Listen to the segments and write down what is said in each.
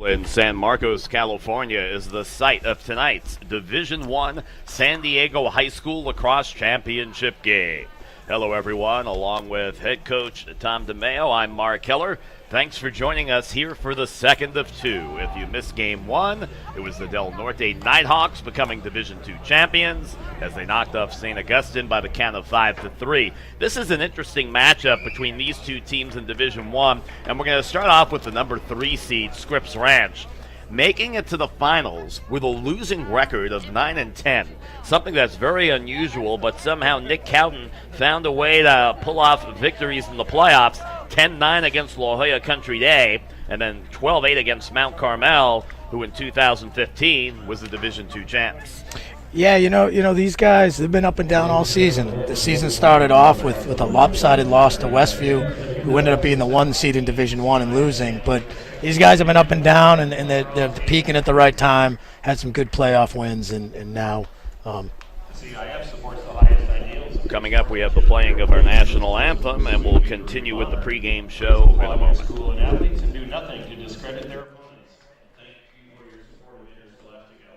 In San Marcos, California is the site of tonight's Division I San Diego High School Lacrosse Championship game. Hello everyone, along with head coach Tom DeMeo, I'm Mark Keller. Thanks for joining us here for the second of two. If you missed game one, it was the Del Norte Nighthawks becoming Division II champions as they knocked off St. Augustine by the count of 5-3. This is an interesting matchup between these two teams in Division I, and we're going to start off with the number 3 seed, Scripps Ranch, making it to the finals with a losing record of 9-10. Something that's very unusual, but somehow Nick Cowden found a way to pull off victories in the playoffs. 10-9 against La Jolla Country Day, and then 12-8 against Mount Carmel, who in 2015 was the Division II champs. Yeah, you know these guys, they've been up and down all season. The season started off with a lopsided loss to Westview, who ended up being the 1 seed in Division I and losing. But these guys have been up and down, and they're peaking at the right time, had some good playoff wins, and now CIF supports the highest ideals. Coming up, we have the playing of our national anthem, and we'll continue with the pregame show in a moment. School and athletes and do nothing to discredit their opponents. Thank you for your support of Winners Left to Go.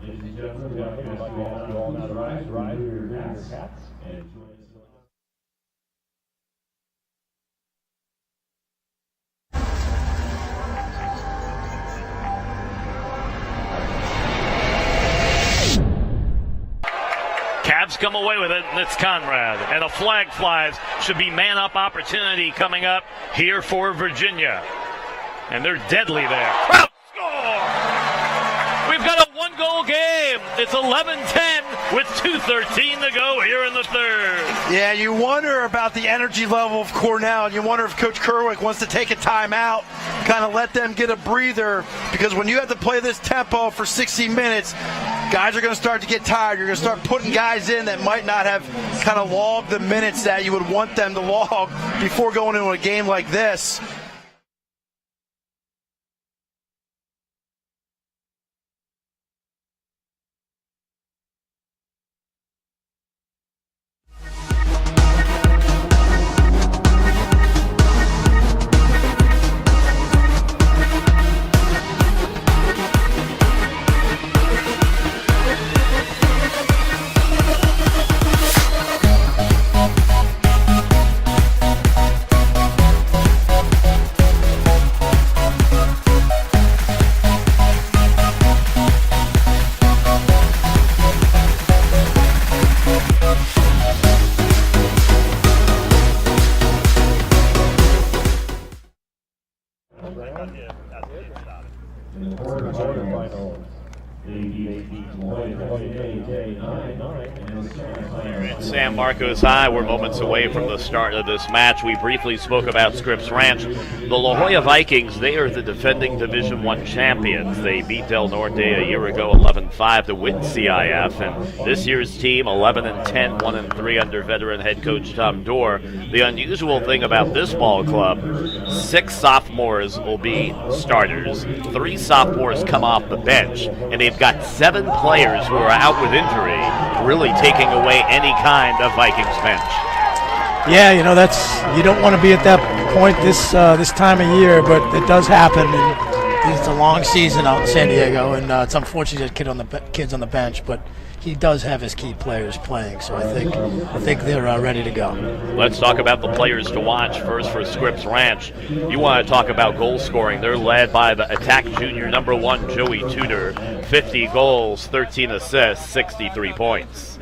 Ladies and gentlemen, we like you all now to rise your hats and join us. Cavs come away with it, and it's Conrad. And a flag flies. Should be man-up opportunity coming up here for Virginia. And they're deadly there. Crouch score! We've got a one-goal game. It's 11-10 with 2:13 to go here in the third. Yeah, you wonder about the energy level of Cornell, and you wonder if Coach Kerwick wants to take a timeout, kind of let them get a breather, because when you have to play this tempo for 60 minutes, guys are going to start to get tired. You're going to start putting guys in that might not have kind of logged the minutes that you would want them to log before going into a game like this. San Marcos High, we're moments away from the start of this match. We briefly spoke about Scripps Ranch. The La Jolla Vikings, they are the defending Division I champions. They beat Del Norte a year ago 11-5 to win CIF, and this year's team 11-10, 1-3 under veteran head coach Tom Dorr. The unusual thing about this ball club, 6 sophomores will be starters, 3 sophomores come off the bench, and they've got 7 players who are out with injury, really taking away any kind of Vikings bench. yeah, you don't want to be at that point this time of year, but it does happen. And it's a long season out in San Diego, and it's unfortunate that kids on the bench, but he does have his key players playing, so I think they're ready to go. Let's talk about the players to watch. First for Scripps Ranch, you want to talk about goal scoring. They're led by the attack junior number 1 Joey Tudor, 50 goals, 13 assists, 63 points.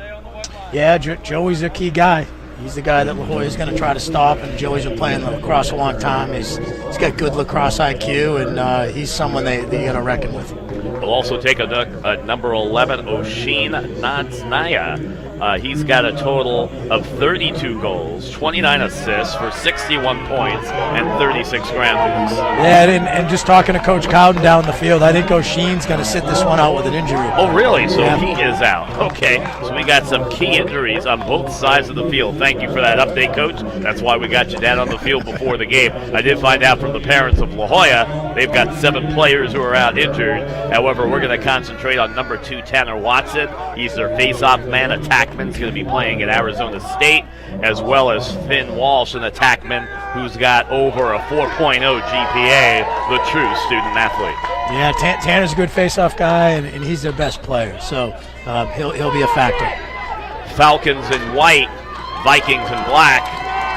Yeah, Joey's a key guy. He's the guy that La Jolla is going to try to stop, and Joey's been playing lacrosse a long time. He's got good lacrosse IQ, and he's someone they got to reckon with. We'll also take a number 11, Oshin Natsnaya. He's got a total of 32 goals, 29 assists for 61 points and 36 ground boots. Yeah, and just talking to Coach Cowden down the field, I think Oshin's going to sit this one out with an injury. Oh, really? So yeah. He is out. Okay, so we got some key injuries on both sides of the field. Thank you for that update, Coach. That's why we got you down on the field before the game. I did find out from the parents of La Jolla, they've got 7 players who are out injured. However, we're going to concentrate on number 2, Tanner Watson. He's their face-off man, attack attackman's going to be playing at Arizona State, as well as Finn Walsh, an attackman who's got over a 4.0 GPA, the true student athlete. Yeah, Tanner's a good face-off guy, and he's their best player, so he'll be a factor. Falcons in white, Vikings in black.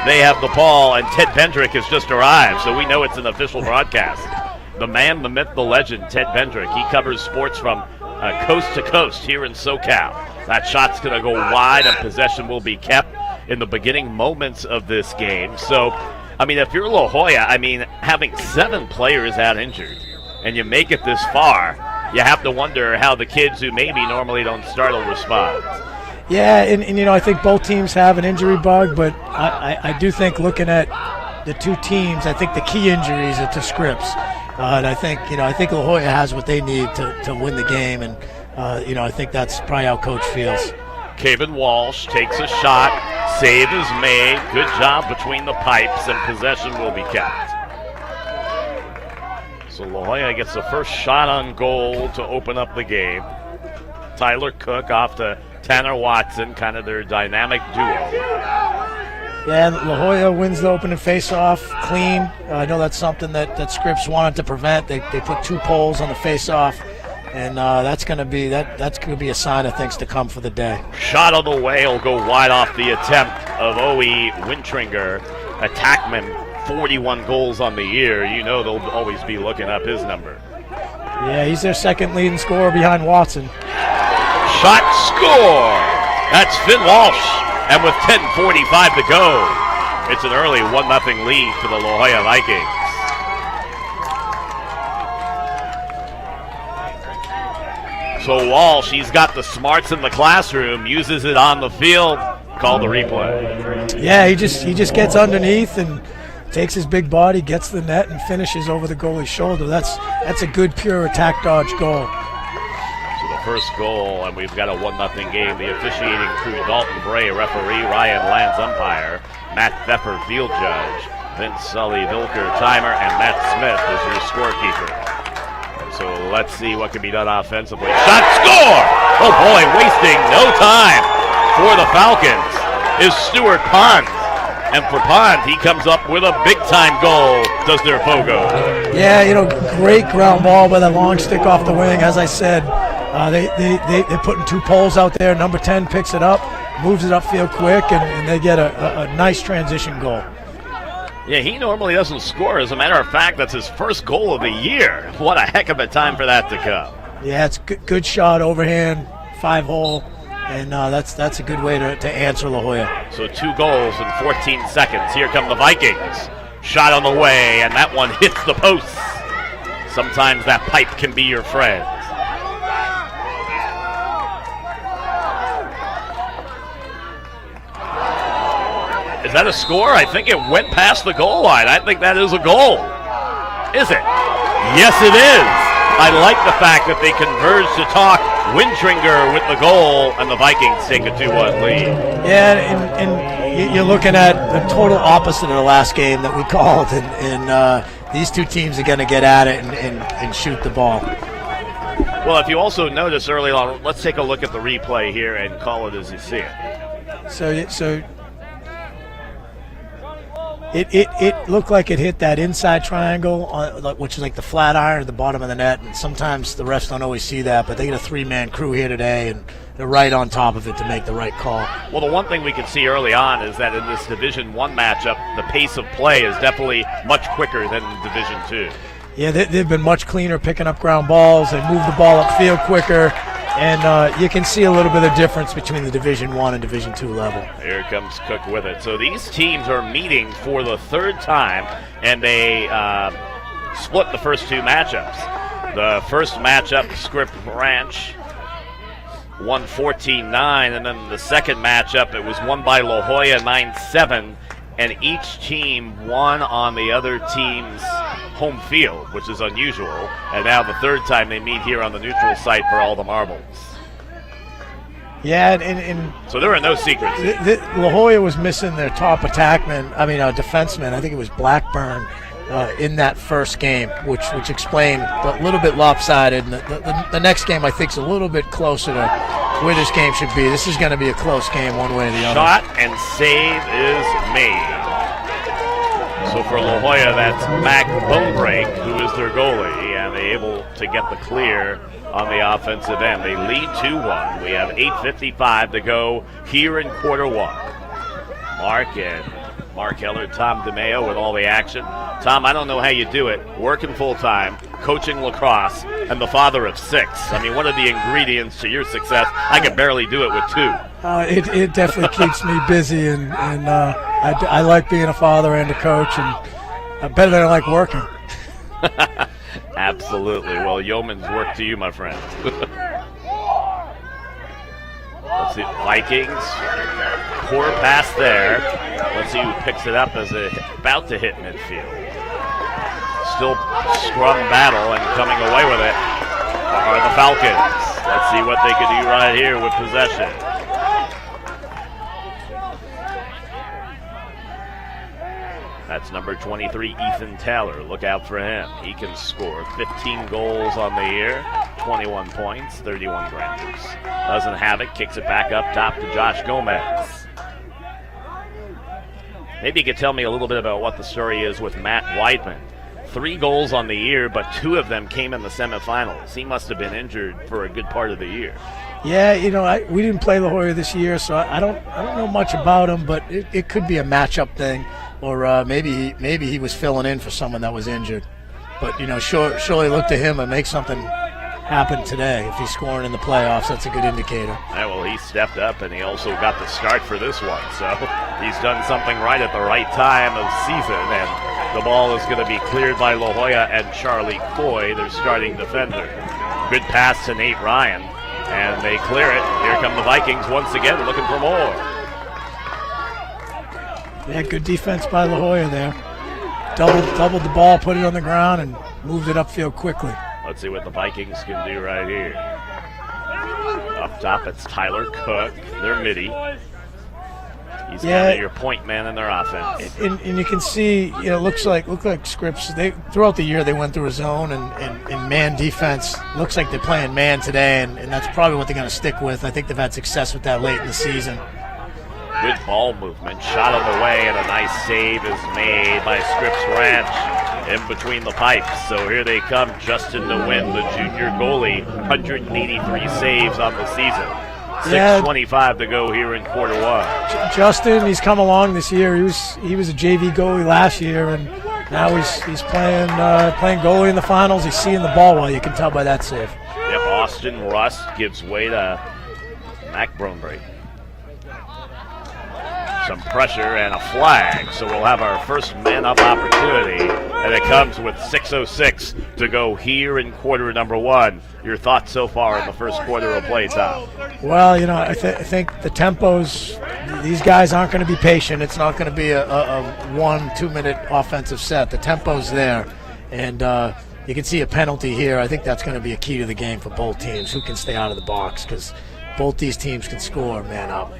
They have the ball, and Ted Bendrick has just arrived, so we know it's an official broadcast. The man, the myth, the legend, Ted Bendrick. He covers sports from coast to coast here in SoCal. That shot's going to go wide, and possession will be kept in the beginning moments of this game. So, I mean, if you're La Jolla, I mean, having 7 players out injured, and you make it this far, you have to wonder how the kids who maybe normally don't start will respond. Yeah, and you know, I think both teams have an injury bug, but I do think looking at the two teams, I think the key injuries are to Scripps. And I think La Jolla has what they need to win the game, and I think that's probably how Coach feels. Kevin Walsh takes a shot, save is made, good job between the pipes, and possession will be kept. So La Jolla gets the first shot on goal to open up the game. Tyler Cook off to Tanner Watson, kind of their dynamic duo. Yeah, La Jolla wins the opening face-off clean. I know that's something that Scripps wanted to prevent. They put 2 poles on the face-off, and that's going to be a sign of things to come for the day. Shot on the way will go wide off the attempt of Owe Wintringer, attackman, 41 goals on the year. You know they'll always be looking up his number. Yeah, he's their second leading scorer behind Watson. Shot, score! That's Finn Walsh. And with 10:45 to go, it's an early 1-0 lead for the La Jolla Vikings. So Walsh, he's got the smarts in the classroom, uses it on the field. Call the replay. Yeah, he just gets underneath and takes his big body, gets the net, and finishes over the goalie's shoulder. That's a good pure attack dodge goal. First goal, and we've got a 1-0 game. The officiating crew: Dalton Bray, referee; Ryan Lance, umpire; Matt Pfeffer, field judge; Vince Sully, Vilker, timer; and Matt Smith is your scorekeeper. So let's see what can be done offensively. Shot, score! Oh boy, wasting no time for the Falcons is Stuart Pond. And for Pond, he comes up with a big-time goal, does their Fogo. Yeah, great ground ball by the long stick off the wing. As I said, they're putting 2 poles out there. Number 10 picks it up, moves it upfield quick, and they get a nice transition goal. Yeah, he normally doesn't score. As a matter of fact, that's his first goal of the year. What a heck of a time for that to come. Yeah, it's good shot, overhand, 5-hole, and that's a good way to answer La Jolla. So 2 goals in 14 seconds. Here come the Vikings. Shot on the way, and that one hits the post. Sometimes that pipe can be your friend. Is that a score? I think it went past the goal line. I think that is a goal. Is it? Yes, it is. I like the fact that they converge to talk. Wintringer with the goal, and the Vikings take a 2-1 lead. Yeah, and you're looking at the total opposite of the last game that we called, and these two teams are going to get at it and shoot the ball. Well, if you also notice early on, let's take a look at the replay here and call it as you see it. So it looked like it hit that inside triangle, which is like the flat iron at the bottom of the net, and sometimes the refs don't always see that, but they get a 3-man crew here today, and they're right on top of it to make the right call. Well, the one thing we can see early on is that in this Division I matchup, the pace of play is definitely much quicker than in Division II. Yeah, they've been much cleaner picking up ground balls. They move the ball upfield quicker. And you can see a little bit of difference between the Division I and Division II level. Here comes Cook with it. So these teams are meeting for the 3rd time, and they split the first 2 matchups. The first matchup, Scripps Ranch won 14-9, and then the second matchup, it was won by La Jolla 9-7, and each team won on the other team's home field, which is unusual. And now the 3rd time they meet here on the neutral site for all the marbles. Yeah, and so there are no secrets. La Jolla was missing their top defenseman. I think it was Blackburn in that first game, which explained a little bit lopsided. And the next game, I think, is a little bit closer to where this game should be. This is going to be a close game one way or the other. Shot and save is made. So for La Jolla, that's Mac Bonebreak, who is their goalie, and they're able to get the clear on the offensive end. They lead 2-1. We have 8:55 to go here in quarter one. Mark Heller, Tom DeMeo with all the action. Tom, I don't know how you do it. Working full-time, coaching lacrosse, and the father of 6. I mean, what are the ingredients to your success? I can barely do it with 2. It definitely keeps me busy, and I like being a father and a coach, and better than I like working. Absolutely. Well, yeoman's work to you, my friend. Let's see, Vikings. Poor pass there. Let's see who picks it up as it's about to hit midfield. Still scrum battle, and coming away with it are the Falcons. Let's see what they can do right here with possession. That's number 23, Ethan Taylor. Look out for him. He can score 15 goals on the year, 21 points, 31 granders. Doesn't have it, kicks it back up top to Josh Gomez. Maybe you could tell me a little bit about what the story is with Matt Weidman. 3 goals on the year, but 2 of them came in the semifinals. He must have been injured for a good part of the year. Yeah, we didn't play La Jolla this year, so I don't know much about him, but it could be a matchup thing. Or maybe he was filling in for someone that was injured. But, surely look to him and make something happen today. If he's scoring in the playoffs, that's a good indicator. Yeah, well, he stepped up, and he also got the start for this one. So he's done something right at the right time of season. And the ball is going to be cleared by La Jolla and Charlie Coy, their starting defender. Good pass to Nate Ryan, and they clear it. Here come the Vikings once again looking for more. Yeah, good defense by La Jolla there. Doubled the ball, put it on the ground, and moved it upfield quickly. Let's see what the Vikings can do right here. Up top, it's Tyler Cook, their midi. He's kind of your point man in their offense. And you can see, looks like Scripps. Throughout the year they went through a zone and man defense. Looks like they're playing man today, and that's probably what they're going to stick with. I think they've had success with that late in the season. Good ball movement, shot on the way, and a nice save is made by Scripps Ranch in between the pipes. So here they come, Justin DeWin, the junior goalie, 183 saves on the season. 6:25 to go here in quarter one. Justin, he's come along this year. He was a JV goalie last year, and now he's playing goalie in the finals. He's seeing the ball well. You can tell by that save. Yep, Austin Rust gives way to Mac Bromberg. Some pressure and a flag, so we'll have our first man-up opportunity, and it comes with 6:06 to go here in quarter number one. Your thoughts so far in the first quarter of play, Tom? Well, I think the tempos, these guys aren't going to be patient. It's not going to be a 1-2 minute offensive set. The tempo's there, and you can see a penalty here. I think that's going to be a key to the game for both teams, who can stay out of the box, because both these teams can score man-up.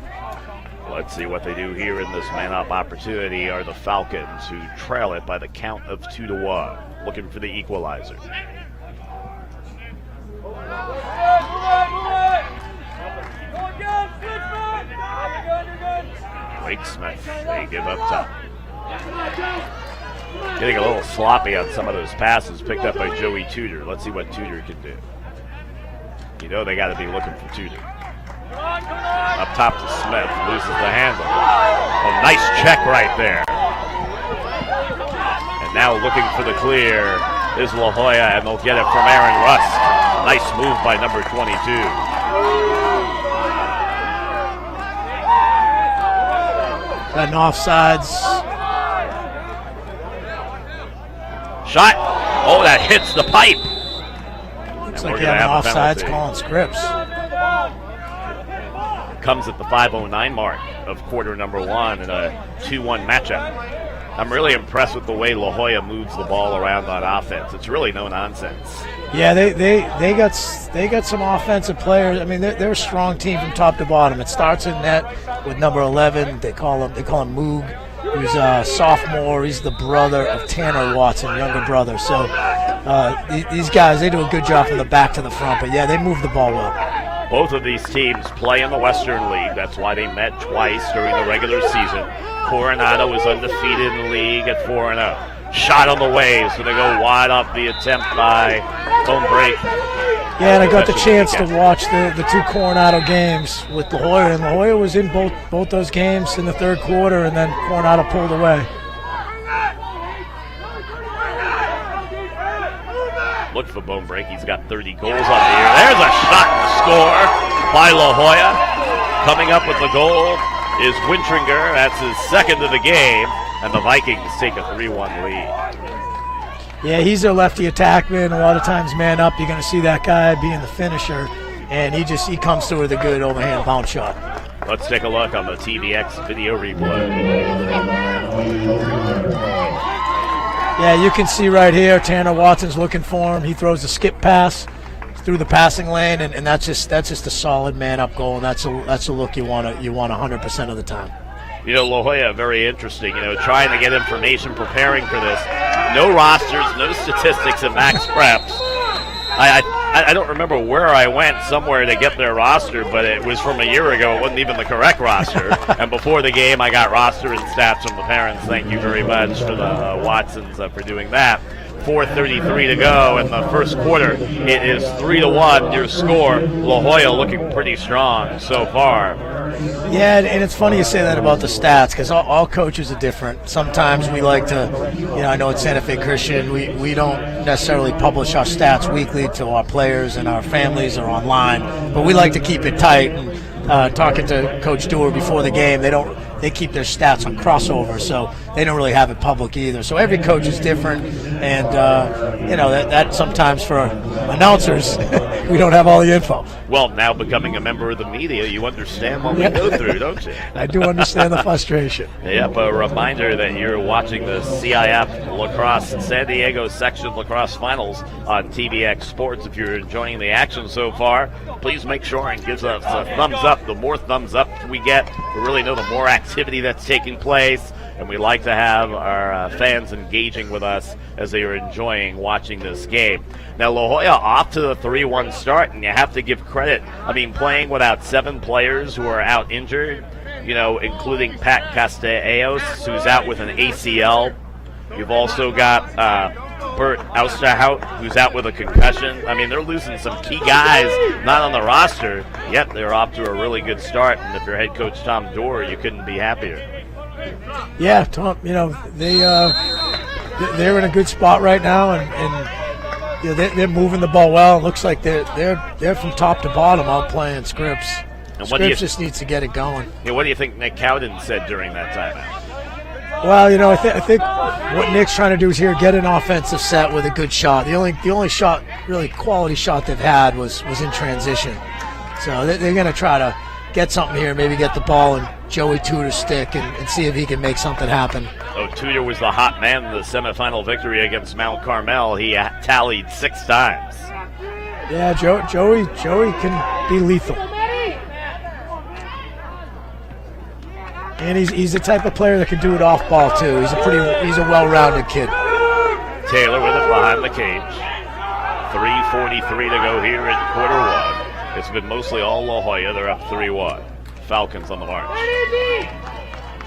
Let's see what they do here in this man-up opportunity are the Falcons, who trail it by the count of 2-1, looking for the equalizer. Wake Smith, they give up top. Getting a little sloppy on some of those passes picked up by Joey Tudor. Let's see what Tudor can do. They got to be looking for Tudor. Up top to Smith, loses the handle. A nice check right there. And now looking for the clear is La Jolla, and they'll get it from Aaron Rust. Nice move by number 22. Got an offsides. Shot. Oh, that hits the pipe. Looks like you have an offsides calling Scripps. Comes at the 5:09 mark of quarter number one in a 2-1 matchup. I'm really impressed with the way La Jolla moves the ball around on offense. It's really no nonsense. Yeah, they got some offensive players. I mean, they're a strong team from top to bottom. It starts in net with number 11. They call him Moog, who's a sophomore. He's the brother of Tanner Watson, younger brother. So these guys, they do a good job from the back to the front. But yeah, they move the ball well. Both of these teams play in the Western League. That's why they met twice during the regular season. Coronado is undefeated in the league at 4-0. Shot on the way, so they go wide off the attempt by Bone Break. Yeah, and I got the chance to watch the two Coronado games with La Jolla, and La Jolla was in both those games in the third quarter, and then Coronado pulled away. Look for Bone Break. He's got 30 goals on the year. There's a shot to score by La Jolla. Coming up with the goal is Wintringer. That's his second of the game, and the Vikings take a 3-1 lead. Yeah, he's their lefty attackman. A lot of times, man up, you're going to see that guy being the finisher, and he comes through with a good overhand bounce shot. Let's take a look on the TVX video replay. Yeah, you can see right here, Tanner Watson's looking for him. He throws a skip pass through the passing lane, and that's just a solid man-up goal, and that's a look you want 100% of the time. You know, La Jolla, very interesting, trying to get information, preparing for this. No rosters, no statistics at Max Preps. I don't remember where I went somewhere to get their roster, but it was from a year ago. It wasn't even the correct roster. And before the game, I got roster and stats from the parents. Thank you very much for the Watsons for doing that. 4:33 to go in the first quarter. It is 3-1 your score. La Jolla looking pretty strong so far. Yeah, and it's funny you say that about the stats, because all coaches are different. Sometimes we like to, I know at Santa Fe Christian, we don't necessarily publish our stats weekly to our players and our families or online, but we like to keep it tight. And talking to Coach Dewar before the game, they keep their stats on crossover, so they don't really have it public either. So every coach is different, and that sometimes for announcers, we don't have all the info. Well, now becoming a member of the media, you understand what we go through, don't you? I do understand the frustration. Yep, a reminder that you're watching the CIF Lacrosse San Diego Section Lacrosse Finals on TVX Sports. If you're enjoying the action so far, please make sure and give us a thumbs up. The more thumbs up we get, we really know the more activity that's taking place, and we like to have our fans engaging with us as they are enjoying watching this game. Now, La Jolla off to the 3-1 start, and you have to give credit. I mean, playing without 7 players who are out injured, including Pat Castellanos, who's out with an ACL. You've also got Bert Ousterhout, who's out with a concussion. I mean, they're losing some key guys not on the roster, yet they're off to a really good start. And if you're head coach Tom Dorr, you couldn't be happier. Yeah, Tom, they're in a good spot right now, and they're moving the ball well. It looks like they're from top to bottom out playing Scripps. And Scripps just needs to get it going. What do you think Nick Cowden said during that timeout? Well, I think what Nick's trying to do is here get an offensive set with a good shot. The only shot, really quality shot they've had was in transition. So they're going to try to get something here, maybe get the ball in Joey Tudor's stick and see if he can make something happen. Oh, Tudor was the hot man in the semifinal victory against Mount Carmel. He tallied 6 times. Yeah, Joey can be lethal. And he's the type of player that can do it off ball too. He's a well-rounded kid. Taylor with it behind the cage. 3:43 to go here in quarter 1. It's been mostly all La Jolla. They're up 3-1. Falcons on the march.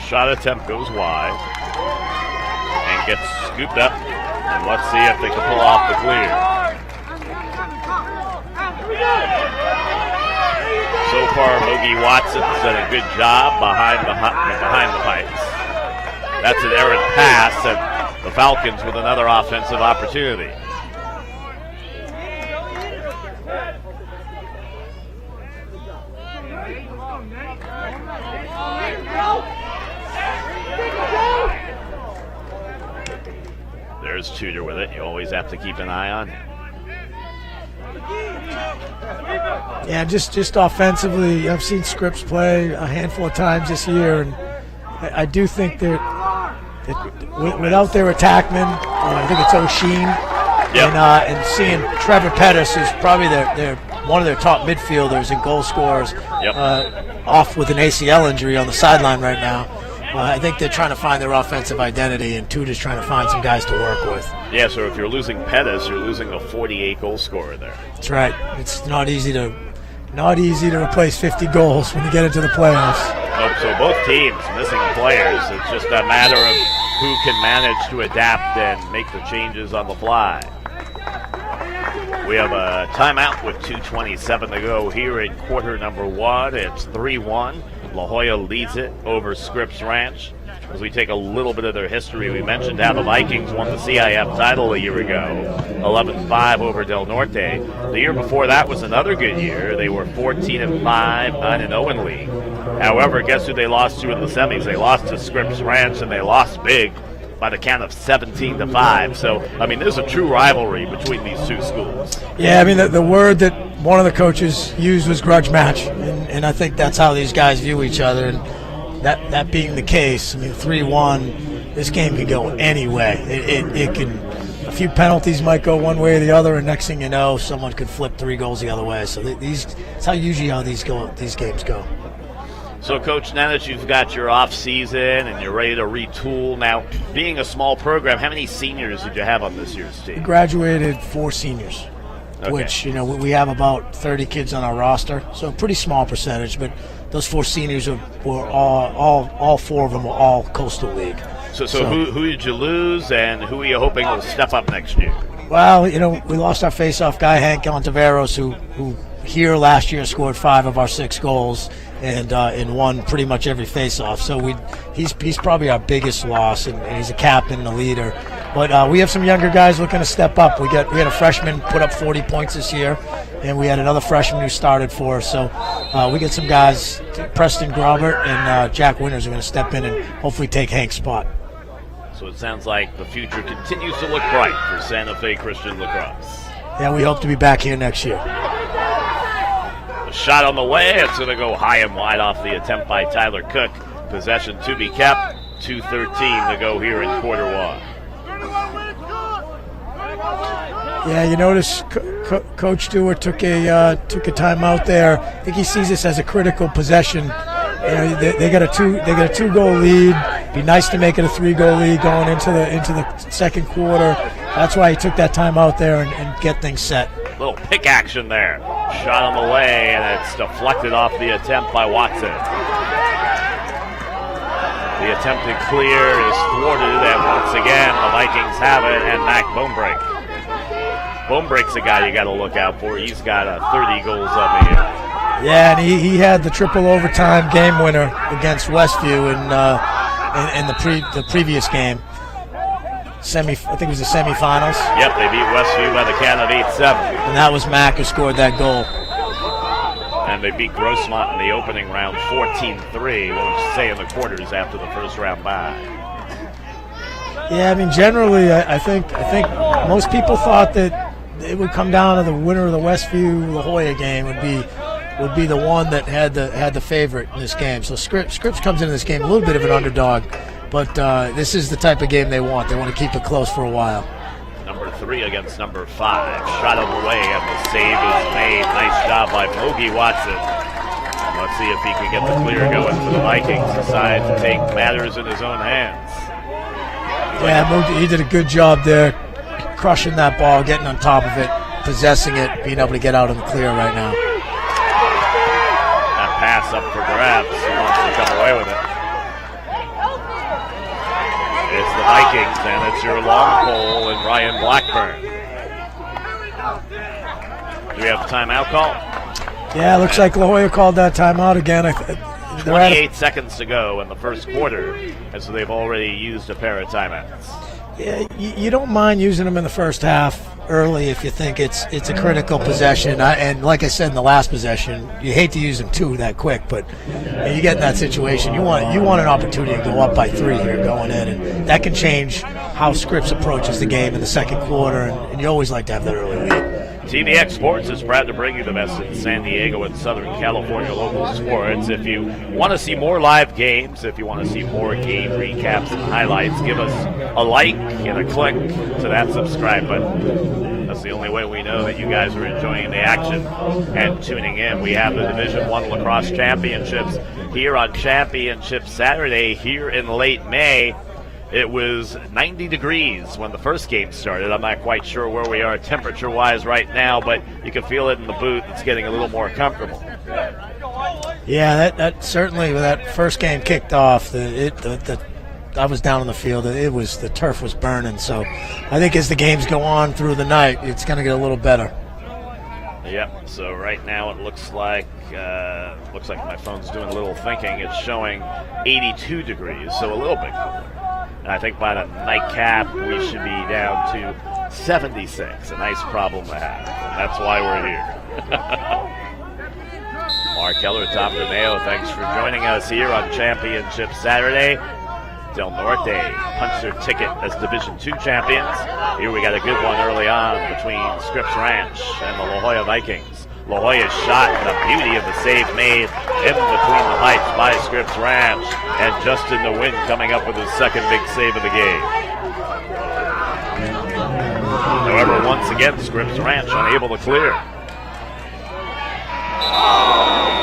Shot attempt goes wide and gets scooped up. And let's see if they can pull off the clear. So far, Mogi Watson's done a good job behind the pipes. That's an errant pass, and the Falcons with another offensive opportunity. There's Tudor with it. You always have to keep an eye on him. Yeah, just offensively, I've seen Scripps play a handful of times this year, and I do think that without their attackman, I think it's O'Sheen, and seeing Trevor Pettis, who's probably their one of their top midfielders and goal scorers, off with an ACL injury on the sideline right now. I think they're trying to find their offensive identity, and Tudor's trying to find some guys to work with. Yeah, so if you're losing Pettis, you're losing a 48 goal scorer there. That's right. It's not easy to not easy to replace 50 goals when you get into the playoffs. Nope, so both teams missing players. It's just a matter of who can manage to adapt and make the changes on the fly. We have a timeout with 2:27 to go here in quarter number one. It's 3-1. La Jolla leads it over Scripps Ranch. As we take a little bit of their history, we mentioned how the Vikings won the CIF title a year ago, 11-5 over Del Norte. The year before that was another good year. They were 14-5, 9-0 in league. However, guess who they lost to in the semis? They lost to Scripps Ranch, and they lost big by the count of 17-5. So, I mean, there's a true rivalry between these two schools. Yeah, I mean, the word that one of the coaches used was grudge match, and I think that's how these guys view each other. And that being the case, I mean, 3-1, this game can go any way. It can, a few penalties might go one way or the other, and next thing you know, someone could flip 3 goals the other way. So it's usually how these games go. So, Coach, now that you've got your off season and you're ready to retool, now being a small program, how many seniors did you have on this year's team? We graduated 4 seniors, okay. Which, we have about 30 kids on our roster, so a pretty small percentage, but those 4 seniors were all 4 of them were all Coastal League. So who did you lose, and who are you hoping will step up next year? Well, we lost our face-off guy, Hank Ontiveros, who here last year scored 5 of our 6 goals and won pretty much every face-off. So he's probably our biggest loss, and he's a captain and a leader. But we have some younger guys looking to step up. We had a freshman put up 40 points this year, and we had another freshman who started for us. So we get some guys, Preston Grobert and Jack Winters, are going to step in and hopefully take Hank's spot. So it sounds like the future continues to look bright for Santa Fe Christian Lacrosse. Yeah, we hope to be back here next year. A shot on the way. It's going to go high and wide off the attempt by Tyler Cook. Possession to be kept. 2:13 to go here in quarter one. Yeah, you notice Coach Stewart took a timeout there. I think he sees this as a critical possession. They got a 2-goal lead. Be nice to make it a 3-goal lead going into the second quarter. That's why he took that timeout there and get things set. Little pick action there. Shot on the way, and it's deflected off the attempt by Watson. The attempted clear is thwarted, and once again, the Vikings have it, and Mac Bonebrake. Bonebrake's a guy you got to look out for. He's got 30 goals on the year. Yeah, and he had the triple overtime game winner against Westview in the previous game. I think it was the semifinals. Yep, they beat Westview by the count of 8-7. And that was Mac who scored that goal. And they beat Grossmont in the opening round 14-3, what would you say in the quarters after the first round bye? Yeah, I mean, generally, I think most people thought that it would come down to the winner of the Westview La Jolla game would be the one that had the favorite in this game. So Scripps comes into this game a little bit of an underdog, but this is the type of game they want. They want to keep it close for a while. Number 3 against number 5. Shot on the way, and the save is made. Nice job by Mogi Watson. Let's see if he can get the clear going for the Vikings. Decide to take matters in his own hands. Yeah, Mogi, he did a good job there, crushing that ball, getting on top of it, possessing it, being able to get out in the clear right now. That pass up for grabs. He wants to come away with it. It's the Vikings, and it's your long pole and Ryan Blackburn. Do we have a timeout call? Yeah, looks like La Jolla called that timeout again. 28 seconds to go in the first quarter, and so they've already used a pair of timeouts. Yeah, you don't mind using them in the first half early if you think it's a critical possession. And like I said in the last possession, you hate to use them too that quick, but you get in that situation, you want an opportunity to go up by 3 here going in, and that can change how Scripps approaches the game in the second quarter, and you always like to have that early lead. TVX Sports is proud to bring you the best in San Diego and Southern California local sports. If you want to see more live games, if you want to see more game recaps and highlights, give us a like and a click to that subscribe button. That's the only way we know that you guys are enjoying the action and tuning in. We have the Division I Lacrosse Championships here on Championship Saturday here in late May. It was 90 degrees when the first game started. I'm not quite sure where we are temperature-wise right now, but you can feel it in the booth. It's getting a little more comfortable. Yeah, that certainly when that first game kicked off, I was down on the field. The turf was burning. So I think as the games go on through the night, it's going to get a little better. Yep. So right now it looks like my phone's doing a little thinking. It's showing 82 degrees, so a little bit cooler. And I think by the nightcap we should be down to 76. A nice problem to have. And that's why we're here. Mark Keller, Tom DeMeo, thanks for joining us here on Championship Saturday. Del Norte punched their ticket as Division II champions. Here we got a good one early on between Scripps Ranch and the La Jolla Vikings. La Jolla's shot and the beauty of the save made in between the pipes by Scripps Ranch. And Justin the Wind coming up with his second big save of the game. However, once again, Scripps Ranch unable to clear.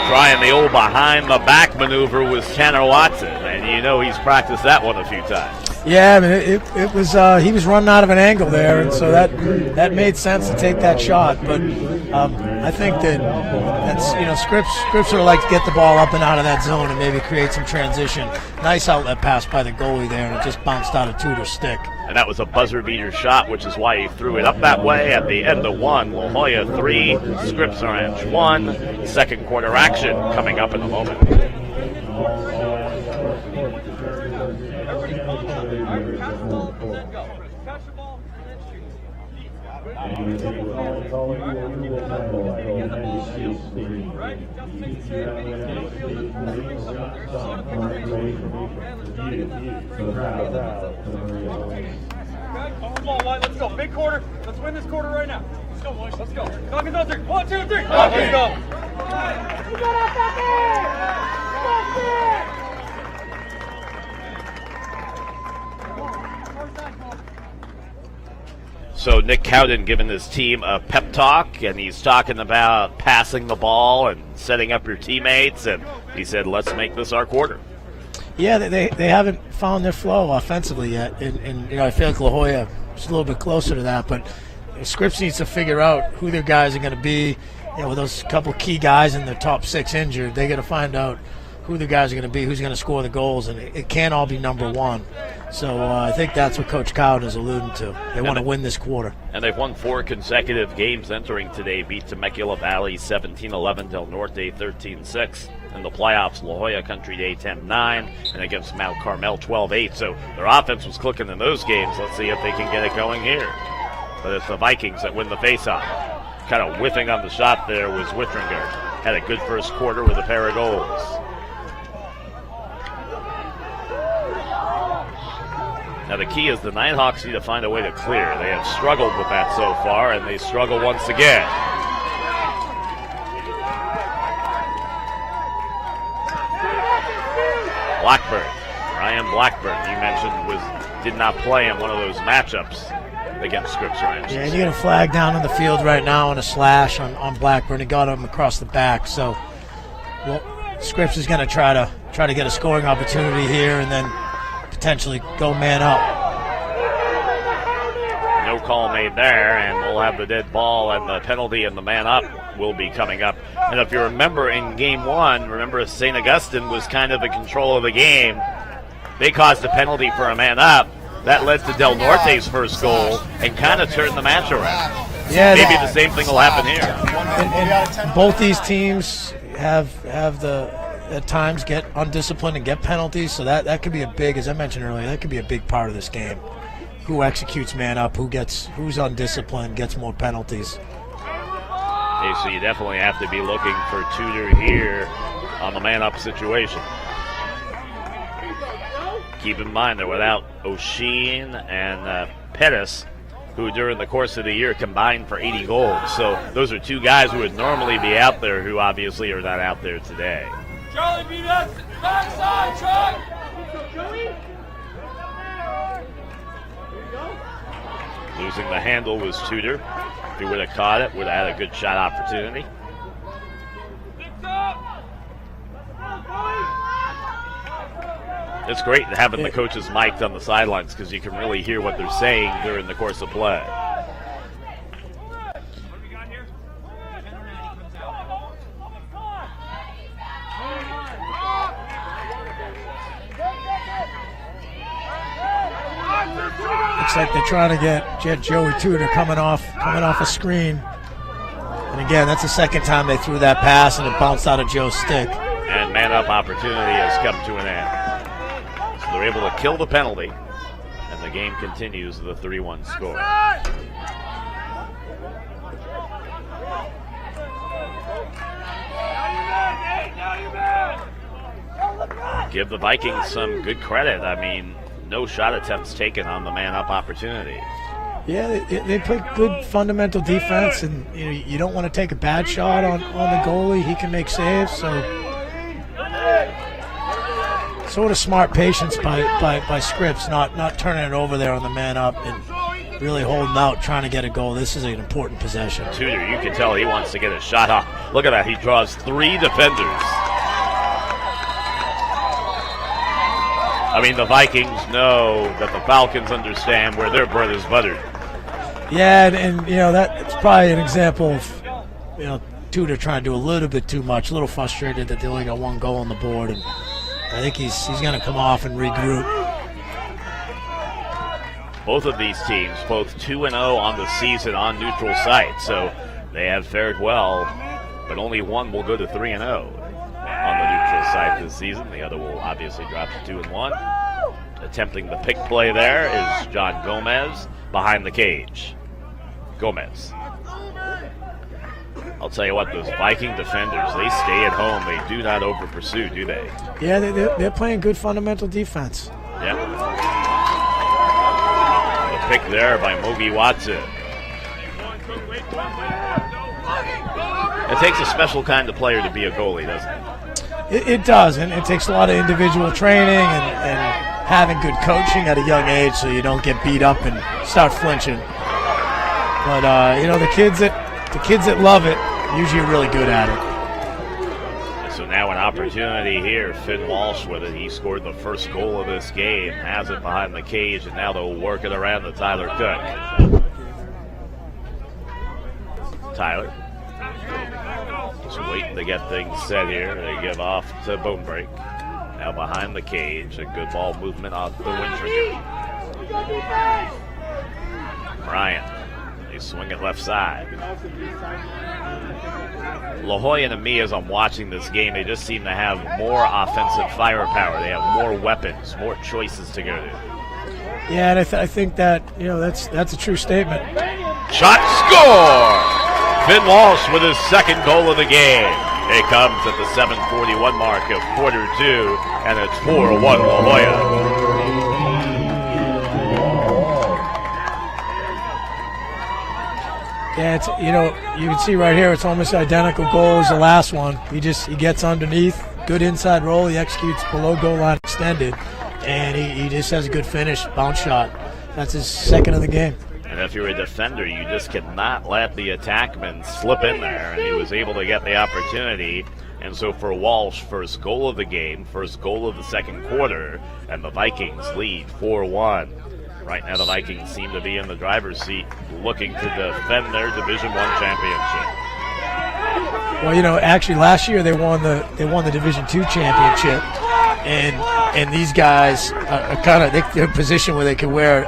Trying the old behind-the-back maneuver was Tanner Watson, and you know he's practiced that one a few times. Yeah, I mean, it was he was running out of an angle there, and so that made sense to take that shot. But I think that's Scripps sort of like to get the ball up and out of that zone and maybe create some transition. Nice outlet pass by the goalie there, and it just bounced out of Tudor's stick. And that was a buzzer-beater shot, which is why he threw it up that way at the end of one. La Jolla 3, Scripps Ranch 1. Second quarter action coming up in a moment. Come on, White, let's go. Big quarter. Let's win this quarter right now. Let's go, boys. Let's go. Falcons on 3. 1, 2, 3. Let's go. So Nick Cowden giving his team a pep talk, and he's talking about passing the ball and setting up your teammates, and he said, let's make this our quarter. Yeah, they haven't found their flow offensively yet, and I feel like La Jolla is a little bit closer to that, but Scripps needs to figure out who their guys are going to be. With those couple key guys in the top 6 injured, they got to find out who the guys are going to be, who's going to score the goals, and it can't all be number one. So I think that's what Coach Cowden is alluding to. They want to win this quarter. And they've won 4 consecutive games entering today, beat Temecula Valley 17-11, Del Norte 13-6. In the playoffs, La Jolla Country Day 10-9, and against Mount Carmel 12-8. So their offense was clicking in those games. Let's see if they can get it going here. But it's the Vikings that win the faceoff. Kind of whiffing on the shot there was Wittringer. Had a good first quarter with a pair of goals. Now the key is the Nighthawks need to find a way to clear. They have struggled with that so far, and they struggle once again. Blackburn, Ryan Blackburn, you mentioned, did not play in one of those matchups against Scripps Ranch. Yeah, you get a flag down on the field right now and a slash on Blackburn. He got him across the back. So, Scripps is going to try to get a scoring opportunity here and then potentially go man up. No call made there, and we'll have the dead ball, and the penalty and the man up will be coming up. And if you remember in game 1, St. Augustine was kind of in control of the game. They caused a penalty for a man up. That led to Del Norte's first goal and kind of turned the match around. Yeah, maybe the same thing will happen here. And both these teams have at times get undisciplined and get penalties, so that could be a big, as I mentioned earlier, that could be a big part of this game. Who executes man up, who's undisciplined, gets more penalties. Okay, so you definitely have to be looking for Tudor here on the man up situation. Keep in mind they're without O'Sheen and Pettis, who during the course of the year combined for 80 goals. So those are 2 guys who would normally be out there who obviously are not out there today. Charlie, beat us. Backside, Charlie. Losing the handle was Tudor. If he would have caught it, would have had a good shot opportunity. It's great having the coaches mic'd on the sidelines because you can really hear what they're saying during the course of play. Looks like they're trying to get Joey Tudor coming off a screen. And again, that's the second time they threw that pass and it bounced out of Joe's stick. And man-up opportunity has come to an end. So they're able to kill the penalty, and the game continues with a 3-1 score. Give the Vikings some good credit. I mean, no shot attempts taken on the man-up opportunity. Yeah, they play good fundamental defense, and you don't want to take a bad shot on the goalie. He can make saves, so sort of smart patience by Scripps, not turning it over there on the man-up and really holding out, trying to get a goal. This is an important possession. Tudor, you can tell he wants to get a shot off. Look at that, he draws 3 defenders. I mean, the Vikings know that the Falcons understand where their bread is buttered. Yeah, and that's probably an example of Tudor trying to do a little bit too much, a little frustrated that they only got 1 goal on the board, and I think he's going to come off and regroup. Both of these teams, both 2-0 on the season on neutral sites, so they have fared well, but only one will go to 3-0. On the neutral side this season. The other will obviously drop to 2-1. Attempting the pick play there is John Gomez behind the cage. Gomez. I'll tell you what, those Viking defenders, they stay at home. They do not over pursue, do they? Yeah, they're playing good fundamental defense. Yep. The pick there by Mogi Watson. It takes a special kind of player to be a goalie, doesn't it? It does, and it takes a lot of individual training and having good coaching at a young age so you don't get beat up and start flinching. But the kids that love it usually are really good at it. So now an opportunity here. Finn Walsh with it. He scored the first goal of this game, has it behind the cage, and now they'll work it around to Tyler Cook. Tyler. Just waiting to get things set here. They give off to Bonebreak. Now behind the cage. A good ball movement off the Wintrinker. Bryant. They swing it left side. La Jolla, to me, as I'm watching this game, they just seem to have more offensive firepower. They have more weapons, more choices to go to. Yeah, and I think that that's a true statement. Shot, score! Finn Walsh with his second goal of the game. It comes at the 7:41 mark of quarter 2, and it's 4-1 La Jolla. Yeah, it's you can see right here it's almost identical goal as the last one. He gets underneath, good inside roll, he executes below goal line extended, and he just has a good finish, bounce shot. That's his second of the game. And if you're a defender, you just cannot let the attackman slip in there. And he was able to get the opportunity. And so for Walsh, first goal of the game, first goal of the second quarter, and the Vikings lead 4-1. Right now the Vikings seem to be in the driver's seat looking to defend their Division I championship. Well, actually last year they won the Division II championship. And these guys are kind of they're in a position where they can win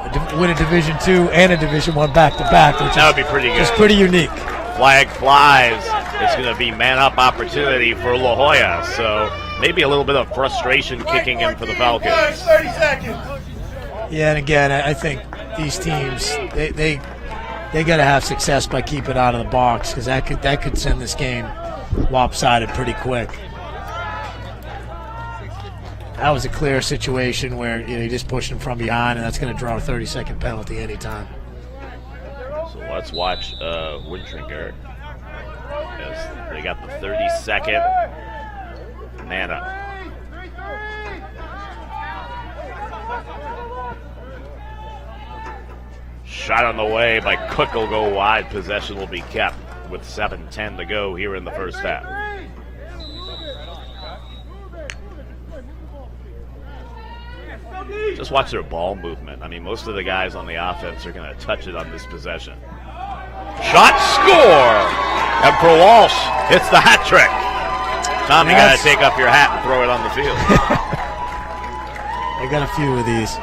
a Division II and a Division I back-to-back, which that would be pretty good. It's pretty unique. Flag flies. It's going to be man-up opportunity for La Jolla. So maybe a little bit of frustration kicking in for the Falcons. 30 seconds. Yeah, and again, I think these teams they got to have success by keeping out of the box because that could send this game lopsided pretty quick. That was a clear situation where you just pushed him from behind, and that's going to draw a 30-second penalty anytime. So let's watch Wintrinker as they got the 30-second man up. Shot on the way by Cook will go wide. Possession will be kept with 7:10 to go here in the first half. Just watch their ball movement. I mean, most of the guys on the offense are going to touch it on this possession. Shot, score! And for Walsh, it's the hat trick. Tom, you got to take off your hat and throw it on the field. I got a few of these.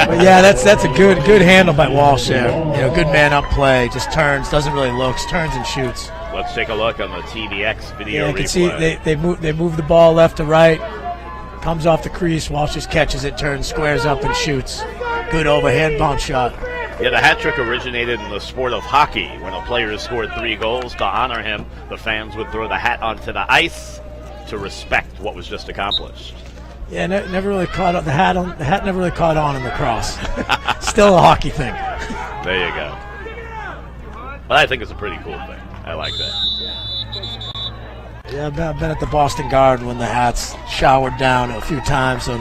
But yeah, that's a good handle by Walsh there. Good man up play. Just turns, doesn't really look, turns and shoots. Let's take a look on the TVX video replay. You can see they move the ball left to right. Comes off the crease. Walsh just catches it, turns, squares up, and shoots. Good overhand bounce shot. Yeah, the hat trick originated in the sport of hockey. When a player scored 3 goals, to honor him, the fans would throw the hat onto the ice to respect what was just accomplished. Yeah, never really caught on. The hat never really caught on in lacrosse. Still a hockey thing. There you go. But I think it's a pretty cool thing. I like that. Yeah, I've been at the Boston Garden when the hats showered down a few times on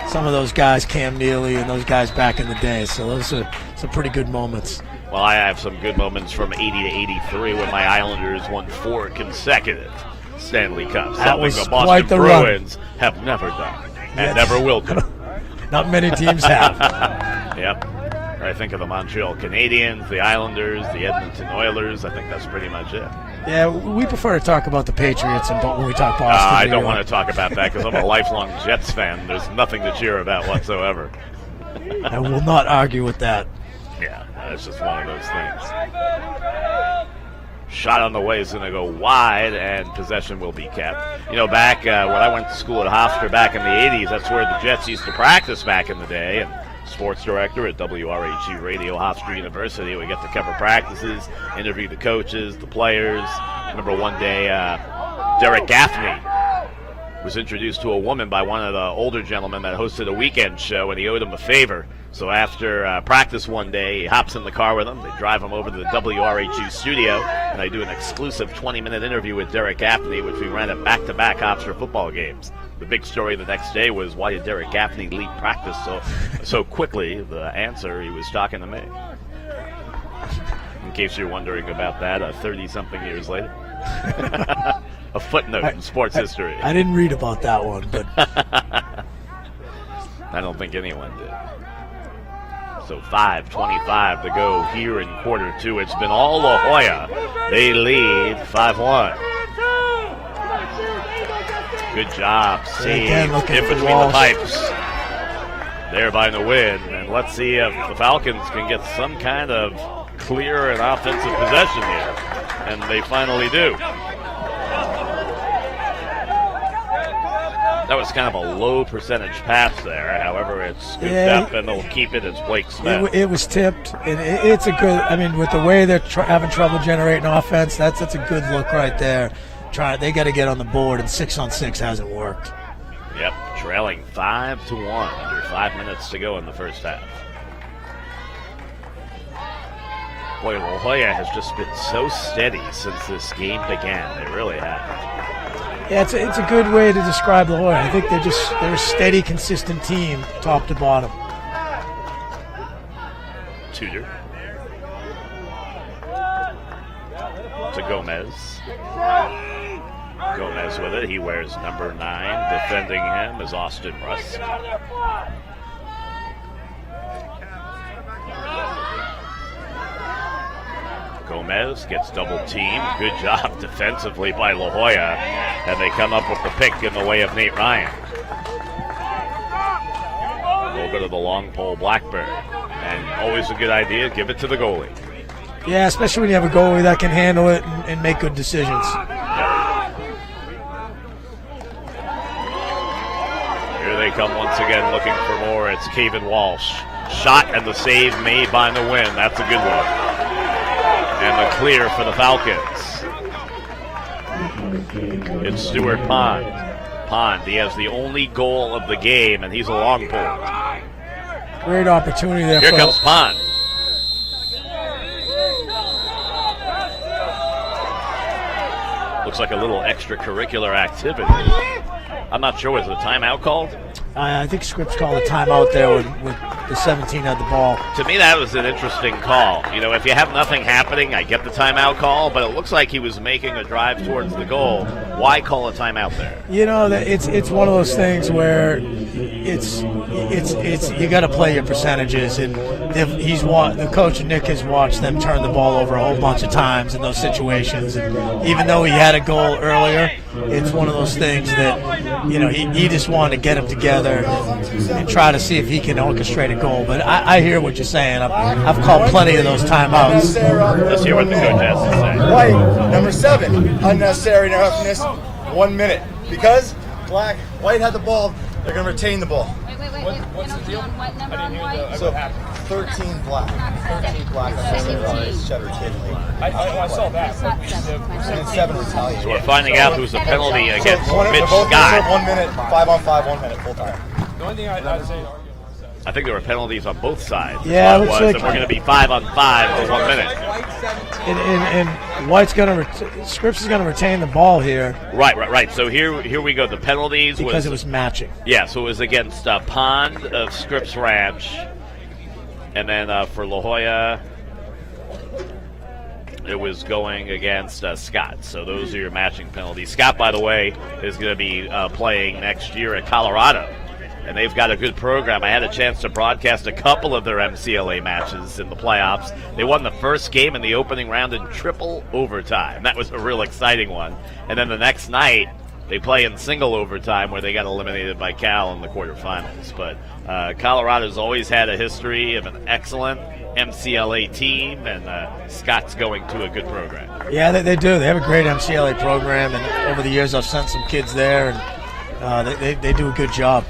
some of those guys, Cam Neely and those guys back in the day. So those are some pretty good moments. Well, I have some good moments from 80 to 83 when my Islanders won 4 consecutive Stanley Cups. That was the Boston quite the Bruins have never done and never will do. Not many teams have. Yep. I think of the Montreal Canadiens, the Islanders, the Edmonton Oilers. I think that's pretty much it. Yeah, we prefer to talk about the Patriots when we talk Boston. I don't want to talk about that because I'm a lifelong Jets fan. There's nothing to cheer about whatsoever. I will not argue with that. Yeah, that's just one of those things. Shot on the way is going to go wide, and possession will be kept. Back when I went to school at Hofstra back in the 80s, that's where the Jets used to practice back in the day. And sports director at WRHE Radio, Hofstra University, we get to cover practices, interview the coaches, the players. I remember one day Derek Gaffney was introduced to a woman by one of the older gentlemen that hosted a weekend show, and he owed him a favor. So after practice one day, he hops in the car with him. They drive him over to the WRHU studio, and they do an exclusive 20-minute interview with Derek Gaffney, which we ran at back-to-back Hofstra football games. The big story the next day was, why did Derek Gaffney leave practice so quickly? The answer, he was talking to me. In case you're wondering about that, 30-something years later. A footnote in sports history. I didn't read about that one, but I don't think anyone did. So 5:25 to go here in quarter 2. It's been all La Jolla. They lead 5-1. Good job. Save in between the pipes. There by the win. And let's see if the Falcons can get some kind of clear and offensive possession here. And they finally do. That was kind of a low percentage pass there. However, it's scooped up and they'll keep it as Blake Smith. It was tipped. And it's a good, with the way they're having trouble generating offense, that's a good look right there. They got to get on the board, and 6-on-6 hasn't worked. Yep, trailing 5-1 under 5 minutes to go in the first half. Boy, La Jolla has just been so steady since this game began. They really have. Yeah, it's a good way to describe La Jolla. I think they're a steady, consistent team, top to bottom. Tudor to Gomez. Gomez with it. He wears number 9. Defending him is Austin Rusk. Gomez gets double teamed. Good job defensively by La Jolla. And they come up with the pick in the way of Nate Ryan. A little bit of the long pole Blackbird. And always a good idea, give it to the goalie. Yeah, especially when you have a goalie that can handle it and make good decisions. Here they come once again looking for more. It's Caven Walsh. Shot and the save made by the win. That's a good one. And the clear for the Falcons. It's Stuart Pond. Pond, he has the only goal of the game, and he's a long pole. Great opportunity there. Here comes Pond. Looks like a little extracurricular activity. I'm not sure, was the timeout called? I think Scripps called a timeout there with the 17 had the ball. To me, that was an interesting call. If you have nothing happening, I get the timeout call, but it looks like he was making a drive towards the goal. Why call a timeout there? You know, it's one of those things where it's you got to play your percentages, and the coach Nick has watched them turn the ball over a whole bunch of times in those situations. And even though he had a goal earlier, it's one of those things that he just wanted to get them together and try to see if he can orchestrate a goal. But I hear what you're saying. I've called plenty of those timeouts. Let's hear what the coach has to say. White, number 7, unnecessary roughness, 1 minute. Because White had the ball, they're going to retain the ball. What's the deal? What number on White? So 13 black. 13 black. That's cheddar kid. I saw that. And 7 retaliation. So we're finding out who's a penalty against Mitch both Scott. 1 minute, 5 on 5, 1 minute, full time. The only thing I'd say. I think there were penalties on both sides. Yeah, it it looks was, like- and we're going to be 5 on 5 for 1 minute. And White's going to Scripps is going to retain the ball here Right. So here we go. The penalties because it was matching. Yeah, so it was against Pond of Scripps Ranch, and then for La Jolla, it was going against Scott. So those are your matching penalties. Scott, by the way, is going to be playing next year at Colorado, and they've got a good program. I had a chance to broadcast a couple of their MCLA matches in the playoffs. They won the first game in the opening round in triple overtime. That was a real exciting one. And then the next night, they play in single overtime where they got eliminated by Cal in the quarterfinals. But Colorado's always had a history of an excellent MCLA team, and Scott's going to a good program. Yeah, they do. They have a great MCLA program, and over the years I've sent some kids there, and they do a good job.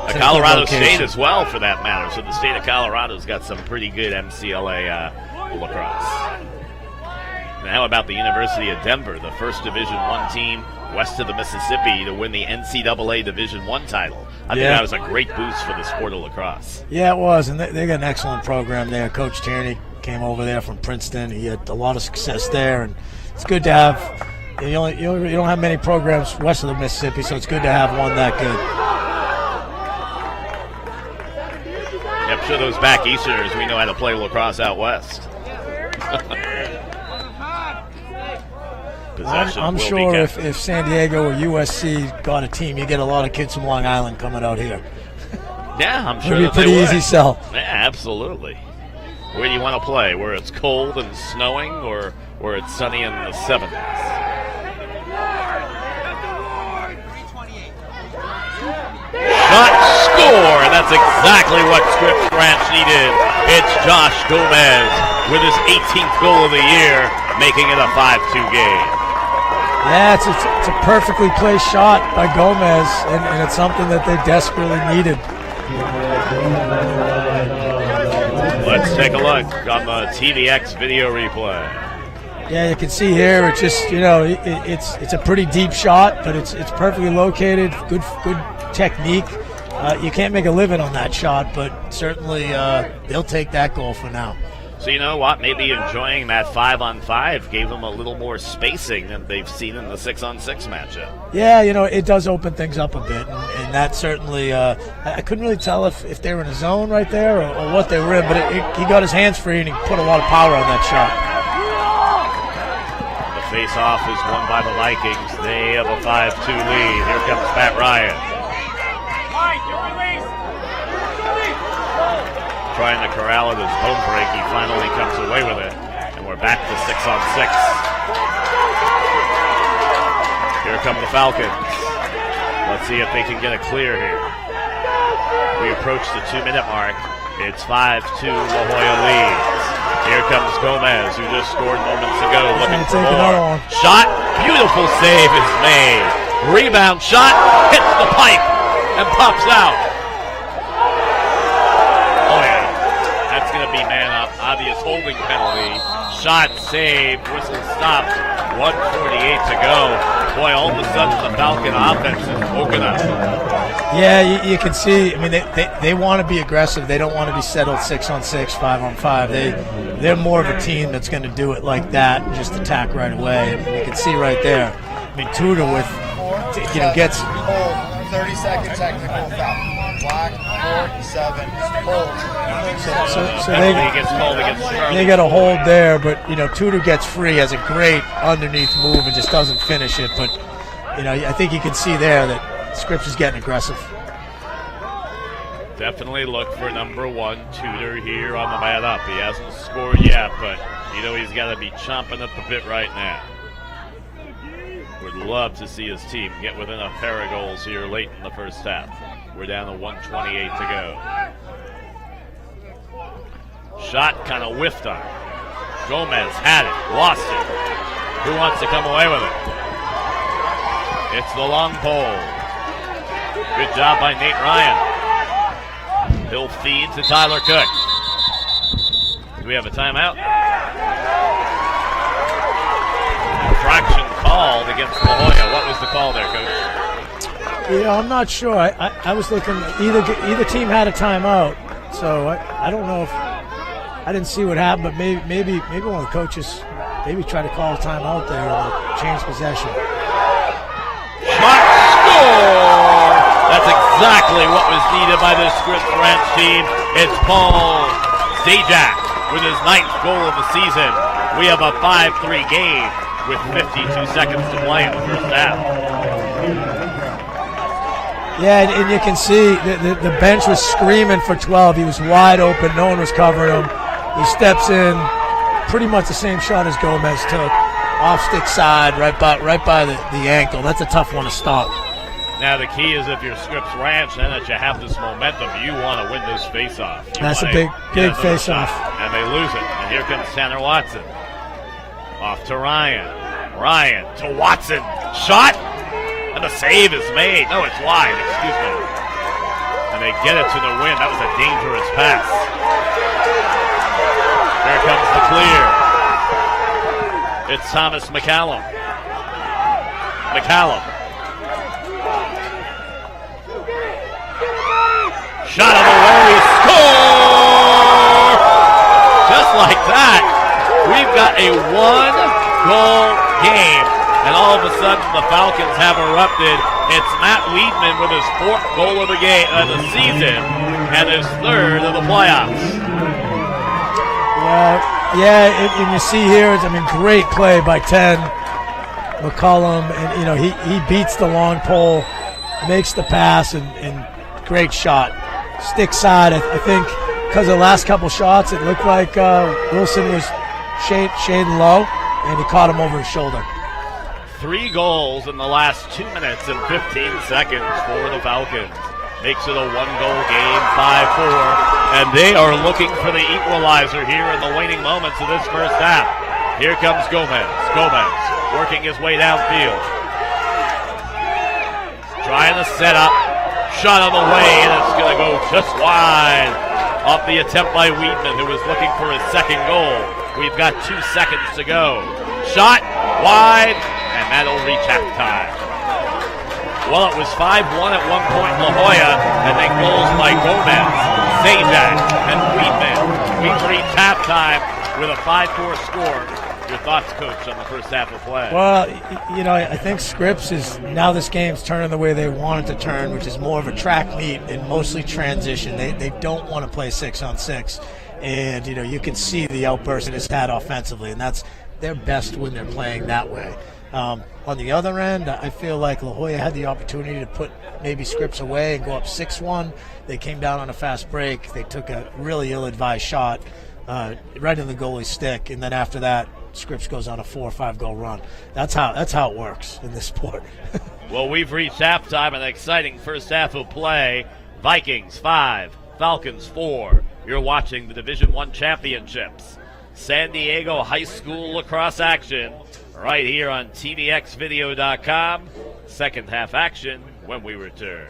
Colorado State as well, for that matter. So the state of Colorado's got some pretty good MCLA lacrosse. And how about the University of Denver, the first Division I team west of the Mississippi to win the NCAA Division I title? I think that was a great boost for the sport of lacrosse. Yeah, it was, and they got an excellent program there. Coach Tierney came over there from Princeton. He had a lot of success there, and it's good to have. You don't have many programs west of the Mississippi, so it's good to have one that good. I'm sure those back Easterners, we know how to play lacrosse out west. I'm sure if San Diego or USC got a team, you get a lot of kids from Long Island coming out here. Yeah, I'm sure It'd be a pretty easy sell. Yeah, absolutely. Where do you want to play? Where it's cold and snowing, or where it's sunny in the 70s? Shot, score, and that's exactly what Scripps Ranch needed. It's Josh Gomez with his 18th goal of the year, making it a 5-2 game. Yeah, it's a perfectly placed shot by Gomez, and it's something that they desperately needed. Let's take a look on the TVX video replay. Yeah, you can see here. It's just it's a pretty deep shot, but it's perfectly located. Good technique. You can't make a living on that shot, but certainly they'll take that goal for now. So you know what? Maybe enjoying that 5-on-5 gave them a little more spacing than they've seen in the 6-on-6 matchup. Yeah, it does open things up a bit, and that certainly. I couldn't really tell if they were in a zone right there or what they were in, but he got his hands free and he put a lot of power on that shot. The face-off is won by the Vikings. They have a 5-2 lead. Here comes Pat Ryan. Trying to corral it, his home break. He finally comes away with it. And we're back to 6-on-6. Here come the Falcons. Let's see if they can get a clear here. We approach the 2-minute mark. It's 5-2 La Jolla leads. Here comes Gomez, who just scored moments ago, looking for more. Shot, beautiful save is made. Rebound shot, hits the pipe, and pops out. Oh yeah, that's going to be man up. Obvious holding penalty. Shot saved, whistle stopped. 1:48 to go. Boy, all of a sudden the Falcon offense is woken up. Yeah, you can see. I mean, they want to be aggressive. They don't want to be settled 6-on-6, 5-on-5. They're more of a team that's going to do it like that and just attack right away. And you can see right there. I mean, Tudor gets 30-second technical foul. Black, 4-7, hold. So they they got a hold there, but Tudor gets free, has a great underneath move and just doesn't finish it. But I think you can see there that Scripps is getting aggressive. Definitely look for number 1, Tudor, here on the man up. He hasn't scored yet, but he's got to be chomping at the bit right now. Would love to see his team get within a pair of goals here late in the first half. We're down to 1:28 to go. Shot kind of whiffed on. Gomez had it, lost it. Who wants to come away with it? It's the long pole. Good job by Nate Ryan. He'll feed to Tyler Cook. Do we have a timeout? Infraction called against La Jolla. What was the call there, Coach? I'm not sure. I was looking. Either team had a timeout, so I don't know if I didn't see what happened, but maybe one of the coaches maybe tried to call a timeout there or change possession. Shot, score! That's exactly what was needed by the Scripps Ranch team. It's Paul Zajac with his 9th goal of the season. We have a 5-3 game with 52 seconds to play in the first half. Yeah, and you can see the bench was screaming for 12. He was wide open. No one was covering him. He steps in, pretty much the same shot as Gomez took. Off stick side, right by the ankle. That's a tough one to stop. Now the key is if you're Scripps Ranch, then that you have this momentum, you want to win this face-off. That's a big face-off. And they lose it. And here comes Tanner Watson. Off to Ryan. Ryan to Watson. Shot! And the save is made. No, it's wide. Excuse me. And they get it to the win. That was a dangerous pass. Here comes the clear. It's Thomas McCallum. Shot on the way. Score! Just like that. We've got a 1-goal game. And all of a sudden, the Falcons have erupted. It's Matt Weedman with his 4th goal of the game of the season and his 3rd of the playoffs. And you see here, great play by 10, McCollum, and he beats the long pole, makes the pass, and great shot. Stick side, I think, because of the last couple shots, it looked like Wilson was shading low, and he caught him over his shoulder. 3 goals in the last 2 minutes and 15 seconds for the Falcons. Makes it a 1-goal game, 5-4. And they are looking for the equalizer here in the waning moments of this first half. Here comes Gomez. Gomez working his way downfield. Trying to set up. Shot on the way, and it's going to go just wide. Off the attempt by Weedman, who was looking for his 2nd goal. We've got 2 seconds to go. Shot wide. And that'll reach halftime. Well, it was 5-1 at one point in La Jolla, and then goals by Gomez, Zajac, and Weedman. We've reached halftime with a 5-4 score. Your thoughts, Coach, on the first half of play? Well, I think Scripps is, now this game's turning the way they want it to turn, which is more of a track meet and mostly transition. They don't want to play 6-on-6. And, you can see the outburst it has had offensively, and that's their best when they're playing that way. On the other end, I feel like La Jolla had the opportunity to put maybe Scripps away and go up 6-1. They came down on a fast break. They took a really ill-advised shot right in the goalie's stick, and then after that, Scripps goes on a 4 or 5 goal run. That's how it works in this sport. Well, we've reached halftime, an exciting first half of play. Vikings 5, Falcons 4. You're watching the Division I Championships. San Diego High School lacrosse action right here on tvxvideo.com. Second half action when we return.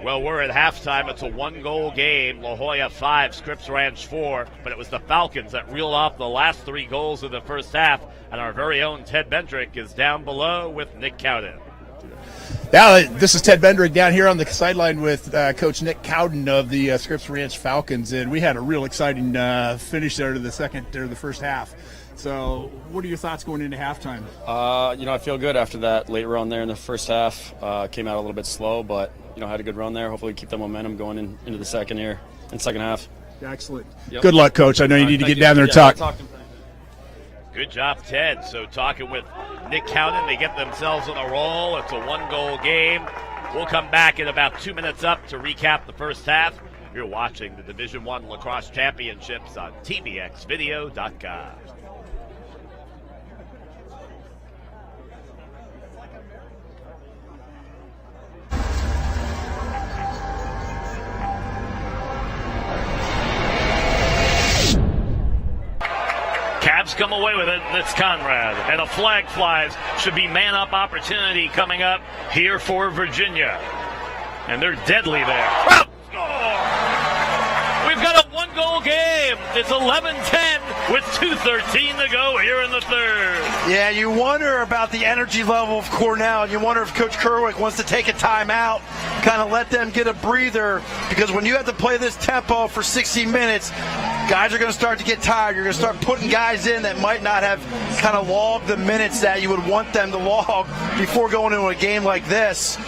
Well, we're at halftime. It's a one-goal game. La Jolla 5, Scripps Ranch 4. But it was the Falcons that reeled off the last 3 goals of the first half. And our very own Ted Bendrick is down below with Nick Cowden. Yeah, this is Ted Bendrick down here on the sideline with Coach Nick Cowden of the Scripps Ranch Falcons. And we had a real exciting finish there to the first half. So what are your thoughts going into halftime? I feel good after that late run there in the first half. Came out a little bit slow, but, had a good run there. Hopefully keep that momentum going into the second half. Excellent. Yep. Good luck, Coach. I know you need to get down there and talk. Good job, Ted. So talking with Nick Cowden, they get themselves on a roll. It's a one-goal game. We'll come back in about 2 minutes up to recap the first half. You're watching the Division I Lacrosse Championships on TBXVideo.com. Cavs come away with it. It's Conrad. And a flag flies. Should be man-up opportunity coming up here for Virginia. And they're deadly there. Score! We've got a one-goal game. It's 11-10 with 2:13 to go here in the third. Yeah, you wonder about the energy level of Cornell. You wonder if Coach Kerwick wants to take a timeout, kind of let them get a breather, because when you have to play this tempo for 60 minutes, guys are going to start to get tired. You're going to start putting guys in that might not have kind of logged the minutes that you would want them to log before going into a game like this.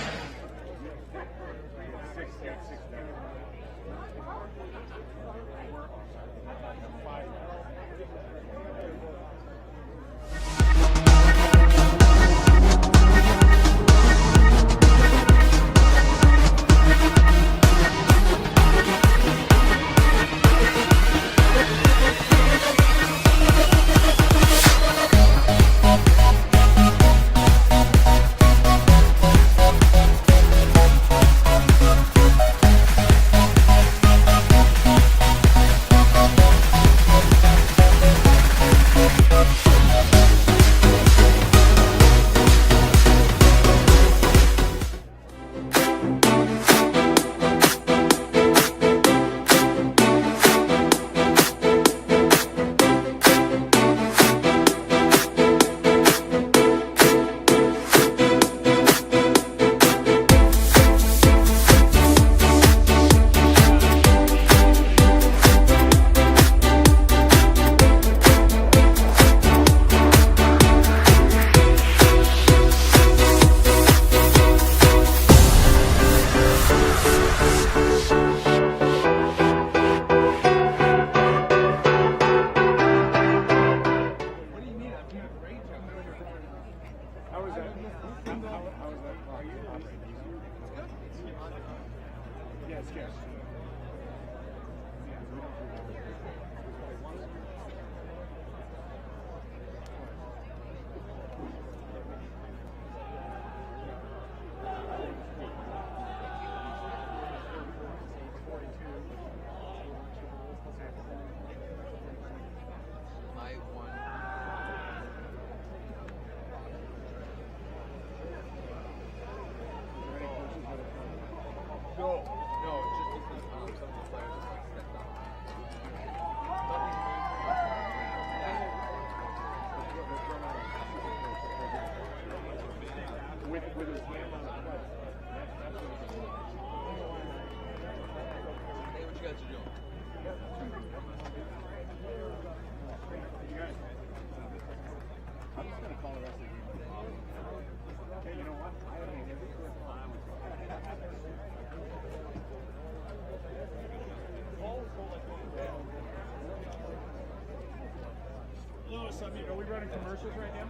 Are we running commercials right now?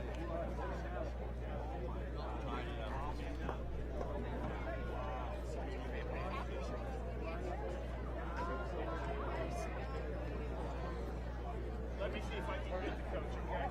Let me see if I can get the coach, okay?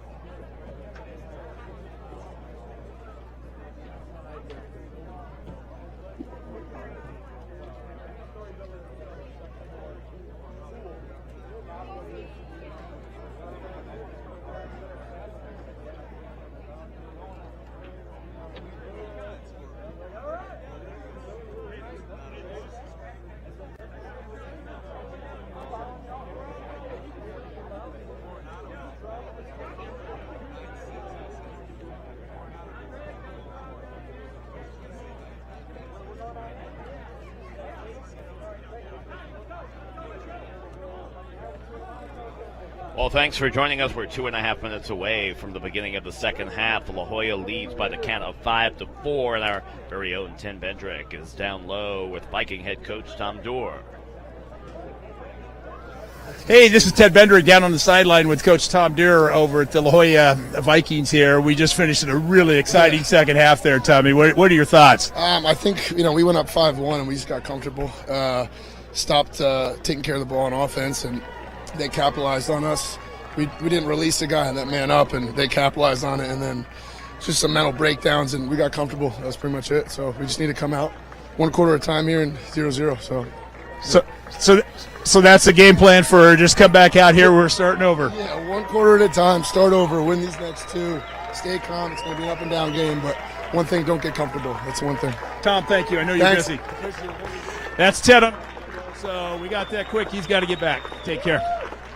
Well, thanks for joining us. We're 2.5 minutes away from the beginning of the second half. La Jolla leads by the count of 5-4, and our very own Ted Bendrick is down low with Viking head coach Tom Dorr. Hey, this is Ted Bendrick down on the sideline with Coach Tom Dorr over at the La Jolla Vikings here. We just finished a really exciting second half there, Tommy. What are your thoughts? I think, we went up 5-1 and we just got comfortable. Stopped taking care of the ball on offense, and they capitalized on us. We didn't release the guy, that man up, and they capitalized on it, and then just some mental breakdowns, and we got comfortable. That was pretty much it. So we just need to come out one quarter at a time here and 0-0. So that's the game plan for just come back out here. We're starting over. Yeah, one quarter at a time, start over, win these next two, stay calm. It's going to be an up and down game, but one thing, don't get comfortable. That's one thing. Tom, thank you. I know you're busy. That's Ted. So we got that quick. He's got to get back. Take care.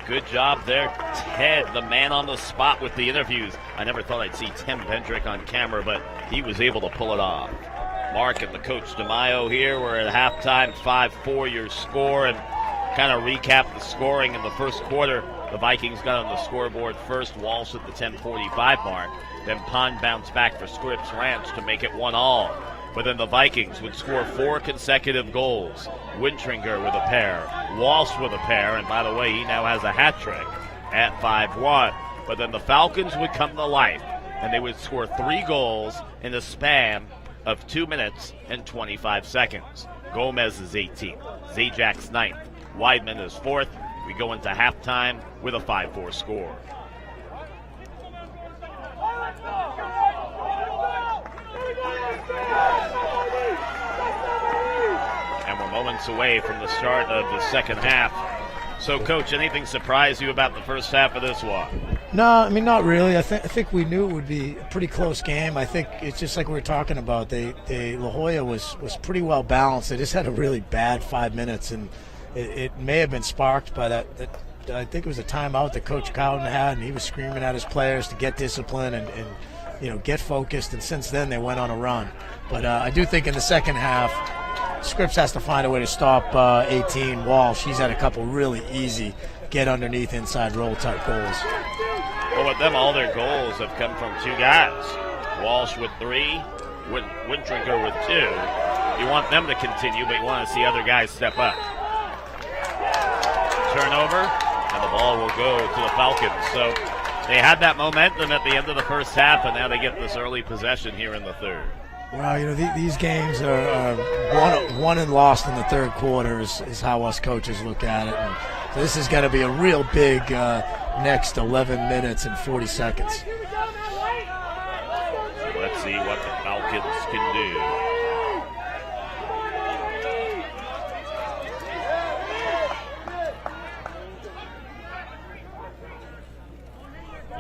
Good job there, Ted, the man on the spot with the interviews. I never thought I'd see Tim Bendrick on camera, but he was able to pull it off. Mark and the coach DeMaio here. We're at halftime, 5-4 your score, and kind of recap the scoring in the first quarter. The Vikings got on the scoreboard first, Walsh at the 10:45 mark. Then Pond bounced back for Scripps Ranch to make it 1-1. But then the Vikings would score 4 consecutive goals. Wintringer with a pair, Walsh with a pair, and by the way, he now has a hat trick at 5-1. But then the Falcons would come to life, and they would score 3 goals in a span of 2 minutes and 25 seconds. Gomez is 18th, Zajak's 9th, Weidman is 4th. We go into halftime with a 5-4 score. And we're moments away from the start of the second half. So, Coach, anything surprise you about the first half of this one? No, I mean, not really. I think we knew it would be a pretty close game. I think it's just like we were talking about. La Jolla was pretty well balanced. They just had a really bad 5 minutes, and it may have been sparked by that I think it was a timeout that Coach Cowden had, and he was screaming at his players to get discipline and get focused, and since then they went on a run. But I do think in the second half, Scripps has to find a way to stop 18 Walsh. He's had a couple really easy get underneath inside roll type goals. Well, with them, all their goals have come from 2 guys. Walsh with 3, Wintringer with 2. You want them to continue, but you want to see other guys step up. Turnover, and the ball will go to the Falcons. So they had that momentum at the end of the first half, and now they get this early possession here in the third. Well, these games are won and lost in the third quarter is how us coaches look at it. And so this is going to be a real big next 11 minutes and 40 seconds. So let's see what the Falcons can do.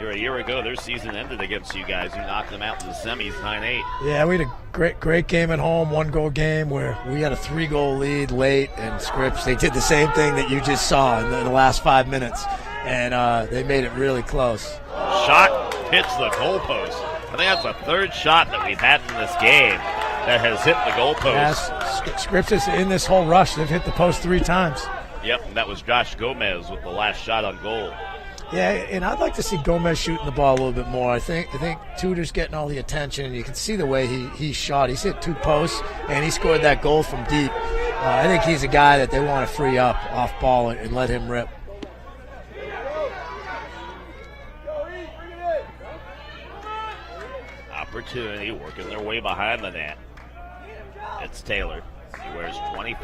A year ago, their season ended against you guys. You knocked them out in the semis, 9-8. Yeah, we had a great game at home, 1-goal game where we had a 3-goal lead late, and Scripps, they did the same thing that you just saw in the last 5 minutes, and they made it really close. Shot hits the goalpost. I think that's the third shot that we've had in this game that has hit the goalpost. Yes, Scripps is in this whole rush. They've hit the post 3 times. Yep, and that was Josh Gomez with the last shot on goal. Yeah, and I'd like to see Gomez shooting the ball a little bit more. I think Tudor's getting all the attention, and you can see the way he shot. He's hit 2 posts, and he scored that goal from deep. I think he's a guy that they want to free up off ball and let him rip. Opportunity, working their way behind the net. It's Taylor. He wears 23.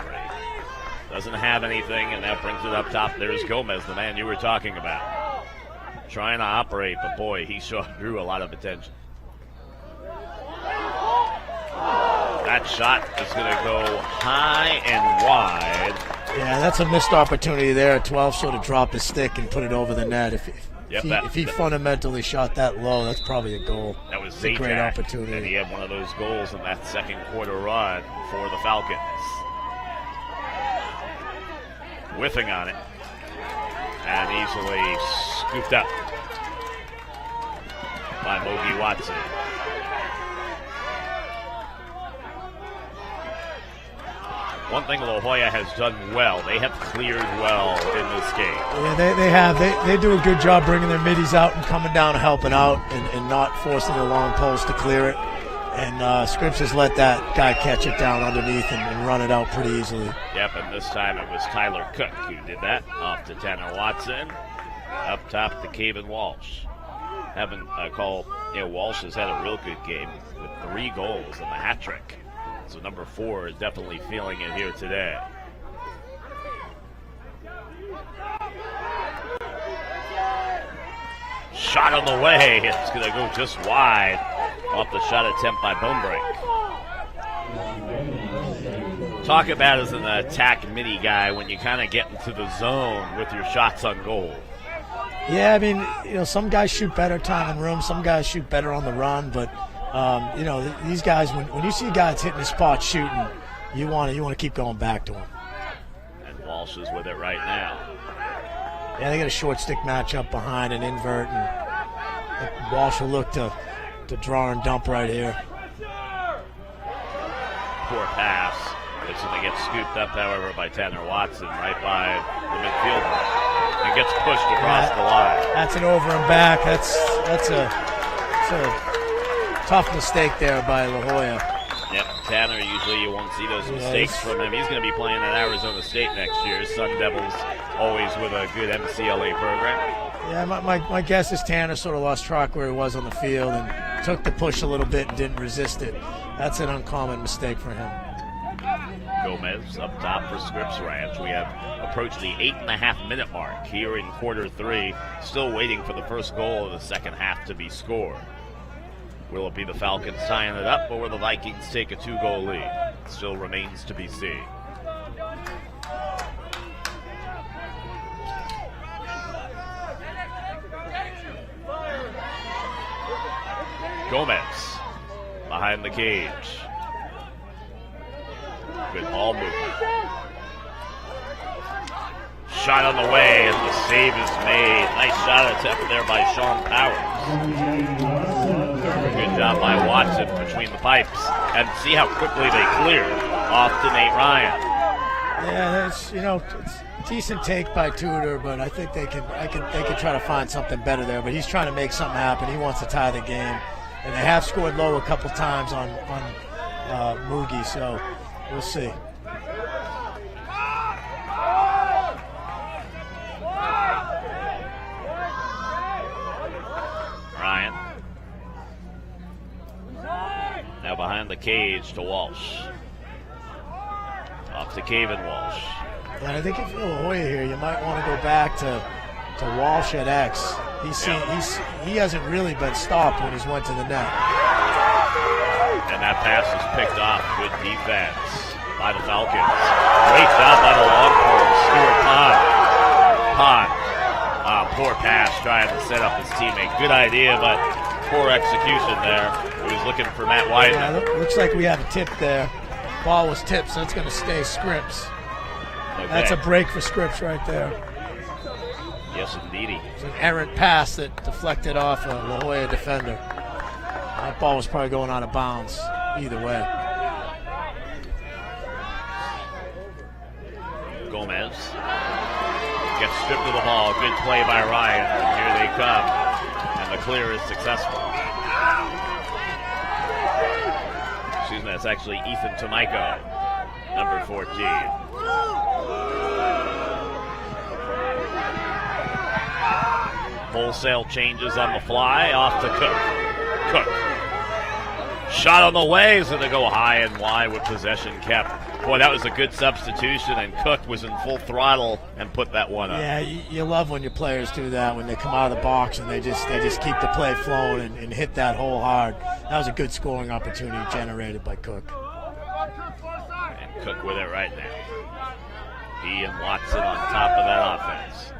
Doesn't have anything, and that brings it up top. There's Gomez, the man you were talking about. Trying to operate, but boy, he sure drew a lot of attention. That shot is going to go high and wide. Yeah, that's a missed opportunity there. 12 sort of dropped his stick and put it over the net. If he fundamentally shot that low, that's probably a goal. That was a great opportunity. And he had one of those goals in that second quarter run for the Falcons. Whiffing on it. And easily scooped up by Mogi Watson. One thing La Jolla has done well, they have cleared well in this game. Yeah, they have. They do a good job bringing their middies out and coming down and helping out and not forcing the long post to clear it. And Scripps has let that guy catch it down underneath and run it out pretty easily. Yep, and this time it was Tyler Cook who did that. Off to Tanner Watson. Up top to Caven Walsh. Walsh has had a real good game with 3 goals and a hat trick. So number 4 is definitely feeling it here today. Shot on the way. It's going to go just wide off the shot attempt by Bonebreak. Talk about as an attack midi guy when you kind of get into the zone with your shots on goal. Yeah, I mean, some guys shoot better time and room. Some guys shoot better on the run, but these guys, when you see guys hitting the spot shooting, you want to keep going back to them. And Walsh is with it right now. Yeah, they got a short stick matchup behind an invert, and Walsh will look to draw and dump right here. Poor pass. It's going to get scooped up, however, by Tanner Watson right by the midfielder. And gets pushed across the line. That's an over and back. That's a tough mistake there by La Jolla. Yep, Tanner, usually you won't see those mistakes from him. He's going to be playing at Arizona State next year. Sun Devils always with a good MCLA program. Yeah, my guess is Tanner sort of lost track where he was on the field and took the push a little bit and didn't resist it. That's an uncommon mistake for him. Gomez up top for Scripps Ranch. We have approached the 8.5-minute mark here in quarter 3. Still waiting for the first goal of the second half to be scored. Will it be the Falcons tying it up, or will the Vikings take a 2-goal lead? Still remains to be seen. Gomez behind the cage. Good ball movement. Shot on the way, and the save is made. Nice shot attempt there by Sean Powers. Good job by Watson between the pipes. And see how quickly they clear off to Nate Ryan. Yeah, it's a decent take by Tudor, but I think they can try to find something better there. But he's trying to make something happen. He wants to tie the game. And they have scored low a couple times on Moogie, so we'll see. Ryan. Now behind the cage to Walsh. Off to Caven Walsh. And I think if you're La Jolla here, you might want to go back to Walsh at X. He hasn't really been stopped when he's went to the net. And that pass is picked off. Good defense by the Falcons. Great job by the Longhorns. Stuart Pond. Poor pass trying to set up his teammate. Good idea, but poor execution there. He was looking for Matt Wideman. Yeah, looks like we have a tip there. Ball was tipped, so it's going to stay Scripps. Okay. That's a break for Scripps right there. Yes, indeedy. It's an errant pass that deflected off a La Jolla defender. That ball was probably going out of bounds either way. Gomez gets stripped of the ball. Good play by Ryan. And here they come. And the clear is successful. Excuse me, that's actually Ethan Tomiko, number 14. Wholesale changes on the fly. Off to Cook. Shot on the way is going to go high and wide with possession kept. Boy, that was a good substitution, and Cook was in full throttle and put that one up. Yeah, you love when your players do that, when they come out of the box and they just keep the play flowing and hit that hole hard. That was a good scoring opportunity generated by Cook. And Cook with it right now. He and Watson on top of that offense.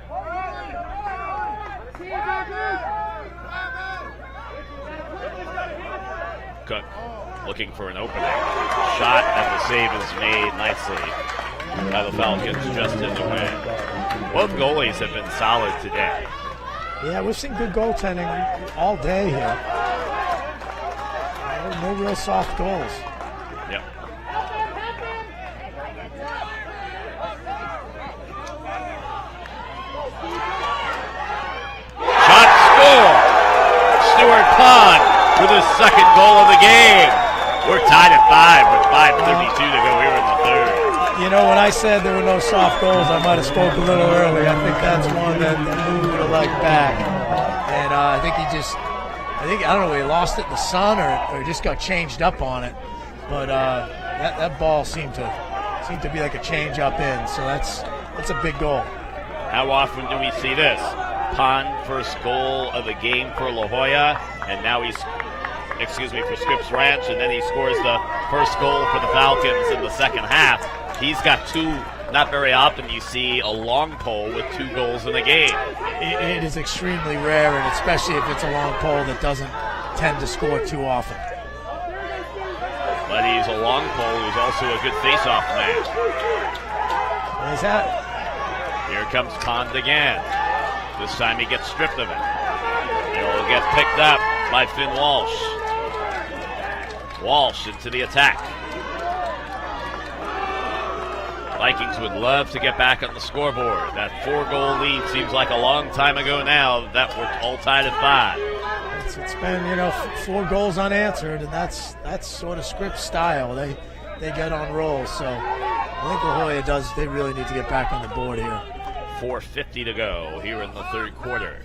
Cook looking for an opening. Shot, and the save is made nicely by the Falcons just in the win. Both goalies have been solid today. Yeah, we've seen good goaltending all day here. No real soft goals. Yep. his second goal of the game. We're tied at 5 with 5:32 to go here in the third. You know, when I said there were no soft goals, I might have spoke a little early. I think that's one that moved the leg back. And I think I don't know, he lost it in the sun or just got changed up on it. But that ball seemed to be like a change up in. So that's a big goal. How often do we see this? Pond, first goal of the game for La Jolla, and now for Scripps Ranch, and then he scores the first goal for the Falcons in the second half. He's got two. Not very often you see a long pole with 2 goals in a game. It is extremely rare, and especially if it's a long pole that doesn't tend to score too often. But he's a long pole who's also a good face-off man. Is that? Here comes Pond again. This time he gets stripped of it. It'll get picked up by Finn Walsh. Walsh into the attack. Vikings would love to get back on the scoreboard. That 4-goal lead seems like a long time ago now that we're all tied at 5. It's been, 4 goals unanswered, and that's sort of Scripps style. They get on rolls, so I think La Jolla they really need to get back on the board here. 4:50 to go here in the third quarter.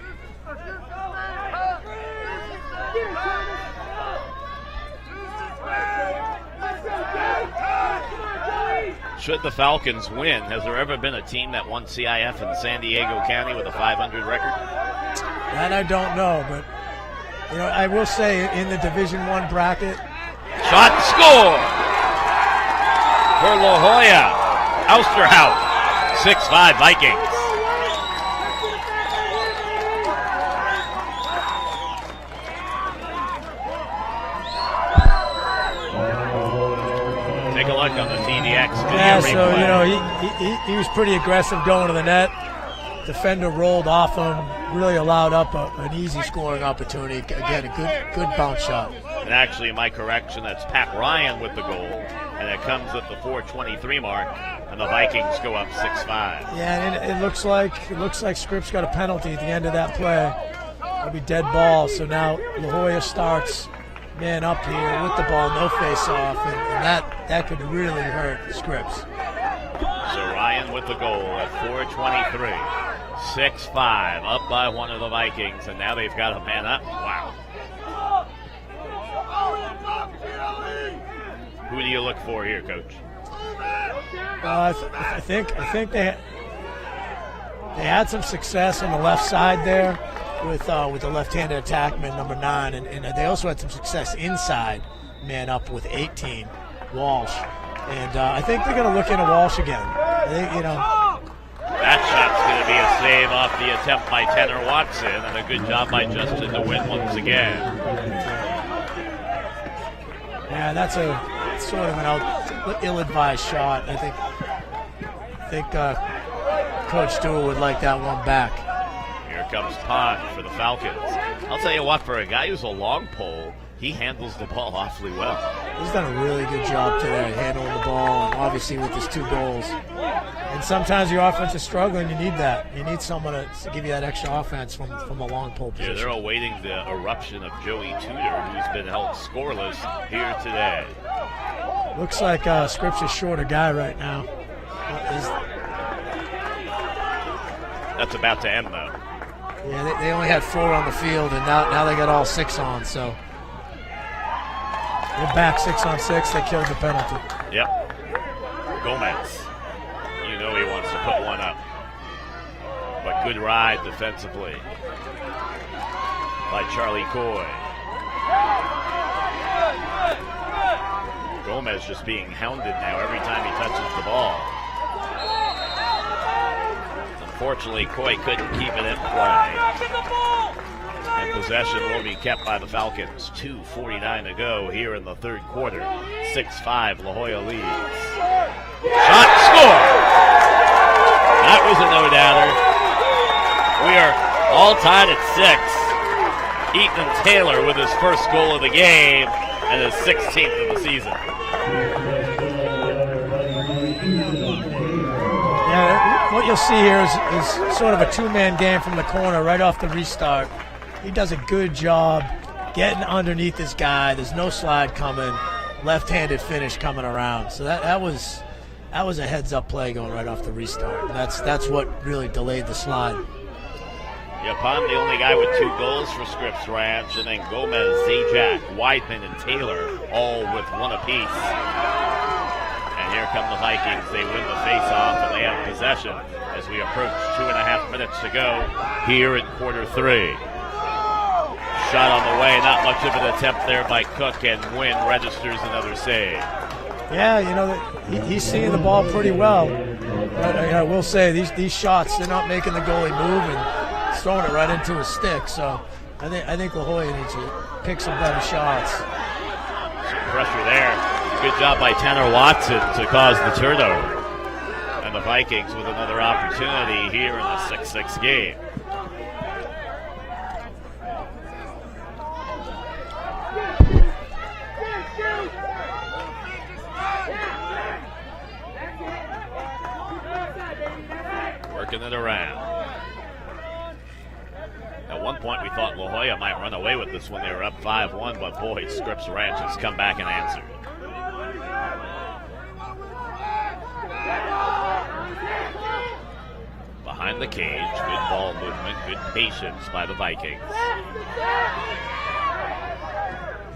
Should the Falcons win, has there ever been a team that won CIF in San Diego County with a 500 record? That I don't know, but I will say in the Division I bracket. Shot and score for La Jolla. Ousterhout, 6-5 Vikings. Take a look on the TDX. Yeah, so he was pretty aggressive going to the net. Defender rolled off him, really allowed up an easy scoring opportunity. Again, a good bounce shot. And actually, my correction, that's Pat Ryan with the goal, and it comes at the 4:23 mark, and the Vikings go up 6-5. Yeah, and it looks like Scripps got a penalty at the end of that play. It'll be dead ball. So now La Jolla starts man up here with the ball, no face-off, and that could really hurt Scripps. So Ryan with the goal at 4:23, 6-5, up by one of the Vikings, and now they've got a man up. Wow. Who do you look for here, Coach? I think they had some success on the left side there with the left-handed attackman, number 9, and they also had some success inside, man up with 18, Walsh. And I think they're going to look into Walsh again. That shot's going to be a save off the attempt by Tanner Watson, and a good job by Justin to win once again. Yeah, that's sort of an ill-advised shot. I think Coach Stewart would like that one back. Here comes Pond for the Falcons. I'll tell you what, for a guy who's a long pole, he handles the ball awfully well. He's done a really good job today handling the ball, and obviously with his 2 goals. And sometimes your offense is struggling, you need that. You need someone to give you that extra offense from a long pole position. Yeah, they're awaiting the eruption of Joey Tudor, who's been held scoreless here today. Looks like Scripps is short a guy right now. That's about to end, though. Yeah, they only had 4 on the field, and now they got all 6 on, so they're back 6-on-6. They killed the penalty. Yep. Gomez. You know he wants to put one up. But good ride defensively by Charlie Coy. Gomez just being hounded now every time he touches the ball. Unfortunately, Coy couldn't keep it in play. And possession will be kept by the Falcons. 2:49 to go here in the third quarter. 6-5, La Jolla leads. Shot, score! That was a no-doubter. We are all tied at 6. Ethan Taylor with his first goal of the game and his 16th of the season. Yeah, what you'll see here is sort of a 2-man game from the corner right off the restart. He does a good job getting underneath this guy. There's no slide coming. Left-handed finish coming around. So that was a heads-up play going right off the restart. That's what really delayed the slide. Yapon, the only guy with 2 goals for Scripps Ranch, and then Gomez, Zajac, Weidman, and Taylor all with 1 apiece. And here come the Vikings. They win the face-off, and they have possession as we approach 2.5 minutes to go here in quarter 3. Shot on the way, not much of an attempt there by Cook, and Wynn registers another save. Yeah, he's seeing the ball pretty well. But I will say, these shots, they're not making the goalie move, and throwing it right into his stick. So I think La Jolla needs to pick some better shots. Some pressure there. Good job by Tanner Watson to cause the turnover. And the Vikings with another opportunity here in a 6-6 game. Working it around. At one point, we thought La Jolla might run away with this when they were up 5-1, but boy, Scripps Ranch has come back and answered. Behind the cage, good ball movement, good patience by the Vikings.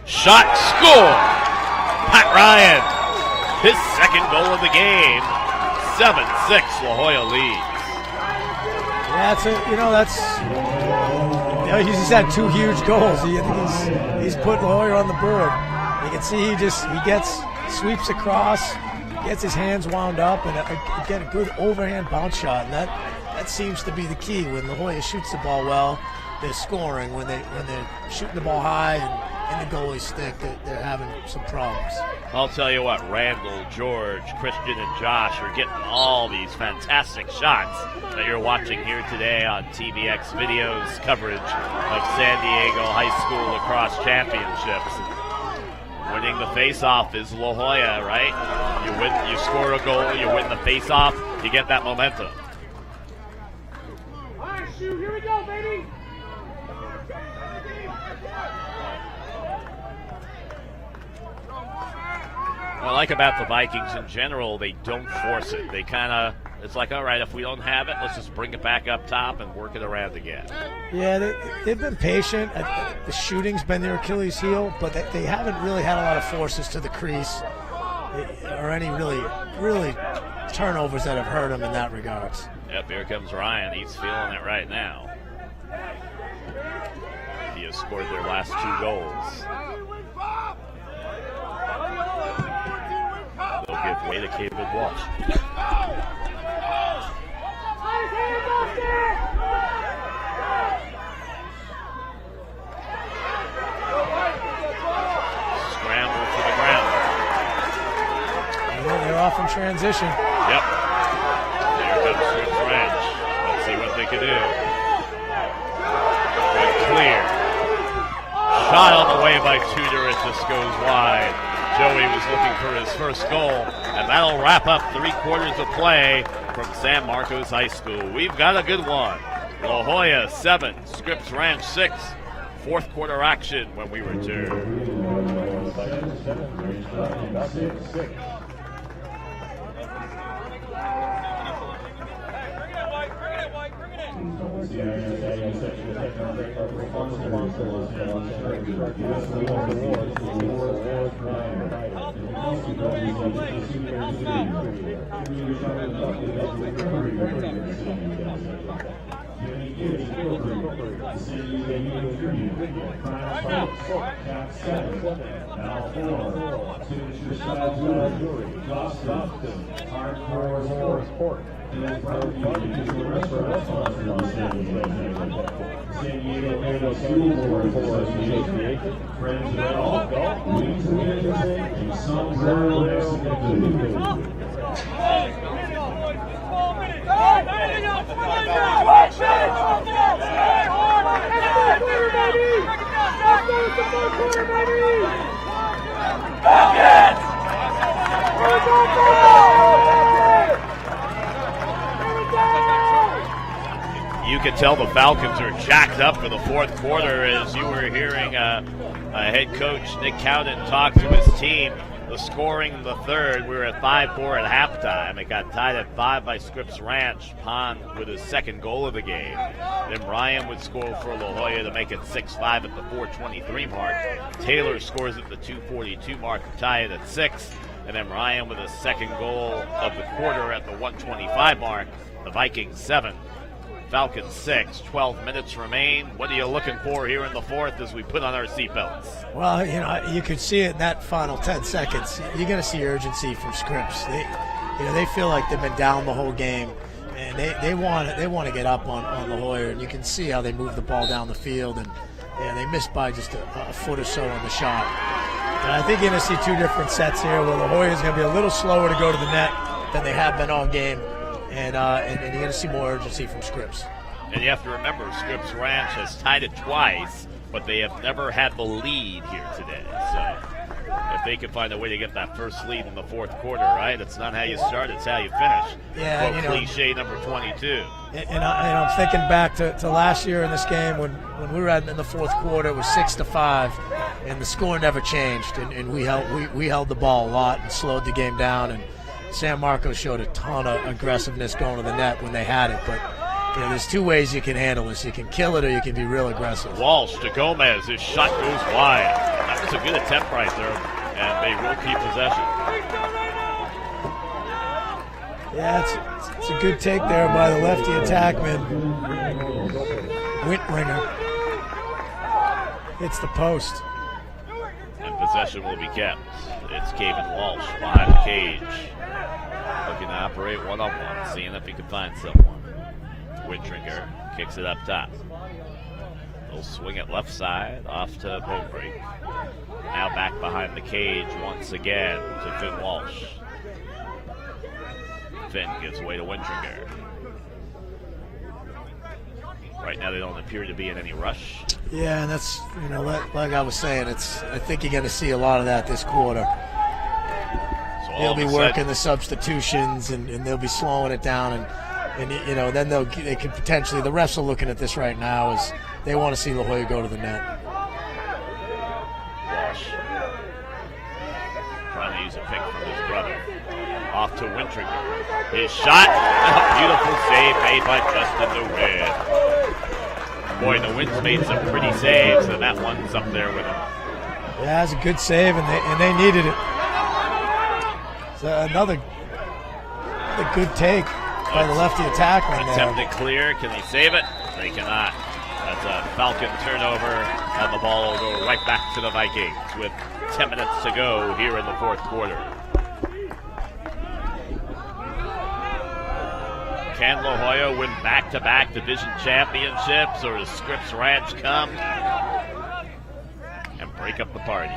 Shot, score! Pat Ryan, his second goal of the game. 7-6, La Jolla leads. Yeah, he's had 2 huge goals. He's put La Jolla on the board. You can see he sweeps across, gets his hands wound up, and get a good overhand bounce shot. And that seems to be the key. When La Jolla shoots the ball well, they're scoring. When they're shooting the ball high and in the goalie's stick, they're having some problems. I'll tell you what, Randall, George, Christian, and Josh are getting all these fantastic shots that you're watching here today on TVX Video's coverage of San Diego High School Lacrosse Championships. Winning the face-off is La Jolla, right? You score a goal, you win the face-off, you get that momentum. All right, shoot, here we go, baby. What I like about the Vikings in general, they don't force it. They it's like, all right, if we don't have it, let's just bring it back up top and work it around again. Yeah, they've been patient. The shooting's been their Achilles heel, but they haven't really had a lot of forces to the crease or any really turnovers that have hurt them in that regards. Yep, here comes Ryan. He's feeling it right now. He has scored their last 2 goals. They'll give way to Caleb Walsh. Scramble to the ground. They're off in transition. Yep. There comes Scripps Ranch. Let's see what they can do. Good clear. Shot on the way by Tudor. It just goes wide. Joey was looking for his first goal, and that'll wrap up 3/4 of play from San Marcos High School. We've got a good one. La Jolla 7, Scripps Ranch 6. 4th quarter action when we return. San Diego Area School Board Association, Friends of All, Wings of Anderson, and some rural You can tell the Falcons are jacked up for the fourth quarter as you were hearing head coach Nick Cowden talk to his team. The scoring in the third, we were at 5-4 at halftime. It got tied at 5 by Scripps Ranch. Pond with his second goal of the game. Then Ryan would score for La Jolla to make it 6-5 at the 4:23 mark. Taylor scores at the 2:42 mark to tie it at 6. And then Ryan with his second goal of the quarter at the 1:25 mark. The Vikings 7. Falcons 6, 12 minutes remain. What are you looking for here in the fourth as we put on our seatbelts? Well, you could see it in that final 10 seconds. You're going to see urgency from Scripps. They feel like they've been down the whole game, and they want to get up on La Jolla, and you can see how they move the ball down the field, and they missed by just a foot or so on the shot. And I think you're going to see two different sets here where La Jolla is going to be a little slower to go to the net than they have been all game. And you're going to see more urgency from Scripps. And you have to remember, Scripps Ranch has tied it twice, but they have never had the lead here today. So if they can find a way to get that first lead in the fourth quarter, right? It's not how you start, it's how you finish. Yeah, cliche number 22. And I'm thinking back to last year in this game when we were in the fourth quarter, it was 6-5, and the score never changed, and we held the ball a lot and slowed the game down, and San Marcos showed a ton of aggressiveness going to the net when they had it, but there's two ways you can handle this. You can kill it or you can be real aggressive. Walsh to Gomez. His shot goes wide. That was a good attempt right there, and they will keep possession. Yeah, it's a good take there by the lefty attackman. Wintringer hits the post. And possession will be kept. It's Caven Walsh behind the cage. Looking to operate one-on-one, seeing if he can find someone. Wintringer kicks it up top. They'll swing it left side, off to Bowbreak. Now back behind the cage once again to Finn Walsh. Finn gives way to Wintringer. Right now they don't appear to be in any rush. Yeah, and that's, like I was saying, I think you're going to see a lot of that this quarter. So they'll be working the substitutions, and they'll be slowing it down, and then they could potentially, the refs are looking at this right now as they want to see La Jolla go to the net. Walsh trying to use a pick from his brother. Off to Wintringer. His shot, a beautiful save made by Justin DeWitt. Boy, the Wind's made some pretty saves, and that one's up there with him. Yeah, it's a good save, and they needed it. So another good take by the lefty attackman. Attempted clear. Can they save it? They cannot. That's a Falcon turnover, and the ball will go right back to the Vikings with 10 minutes to go here in the fourth quarter. Can La Jolla win back-to-back division championships, or does Scripps Ranch come and break up the party?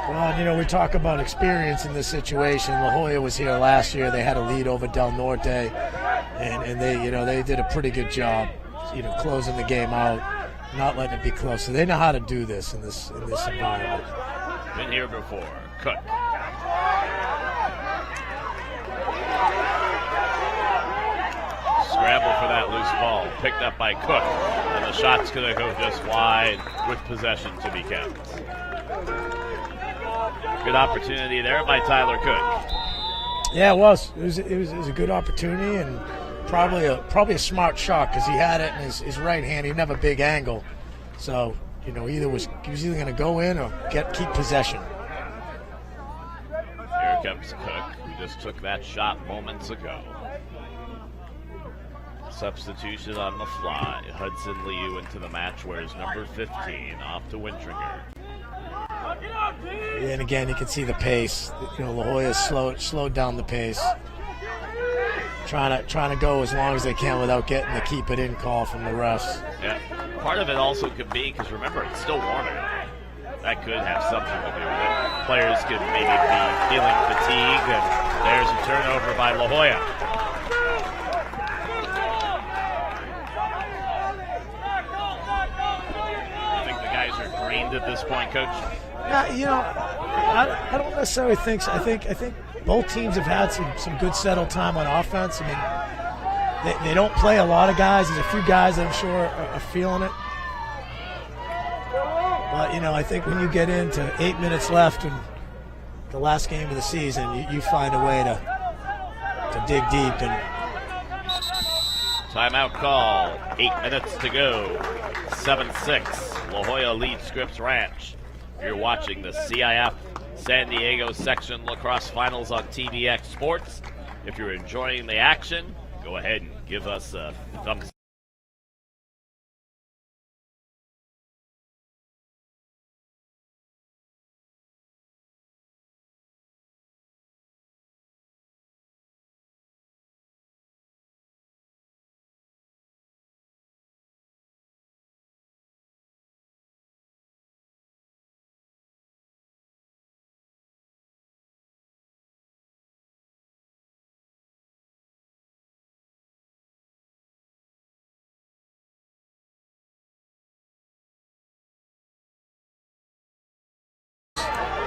Well, we talk about experience in this situation. La Jolla was here last year. They had a lead over Del Norte, and they did a pretty good job, closing the game out, not letting it be close. So they know how to do this in this environment. Been here before. Cook. Scramble for that loose ball. Picked up by Cook. And the shot's going to go just wide with possession to be kept. Good opportunity there by Tyler Cook. Yeah, it was. It was a good opportunity, and probably a smart shot because he had it in his right hand. He didn't have a big angle, so he was either going to go in or keep possession. Here comes Cook, who just took that shot moments ago. Substitution on the fly. Hudson Liu into the match wears number 15 off to Wintringer. And again, you can see the pace. La Jolla slowed down the pace. Trying to go as long as they can without getting the keep it in call from the refs. Yeah, part of it also could be because remember it's still warmer. That could have something to do with it. Players could maybe be feeling fatigue, and there's a turnover by La Jolla. I think the guys are greened at this this point, Coach? I don't necessarily think so. I think both teams have had some good settled time on offense. I mean, they don't play a lot of guys. There's a few guys that I'm sure are feeling it. But, I think when you get into 8 minutes left in the last game of the season, you find a way to dig deep. And timeout call. 8 minutes to go. 7-6. La Jolla leads Scripps Ranch. You're watching the CIF San Diego Section Lacrosse Finals on TVX Sports. If you're enjoying the action, go ahead and give us a thumbs up.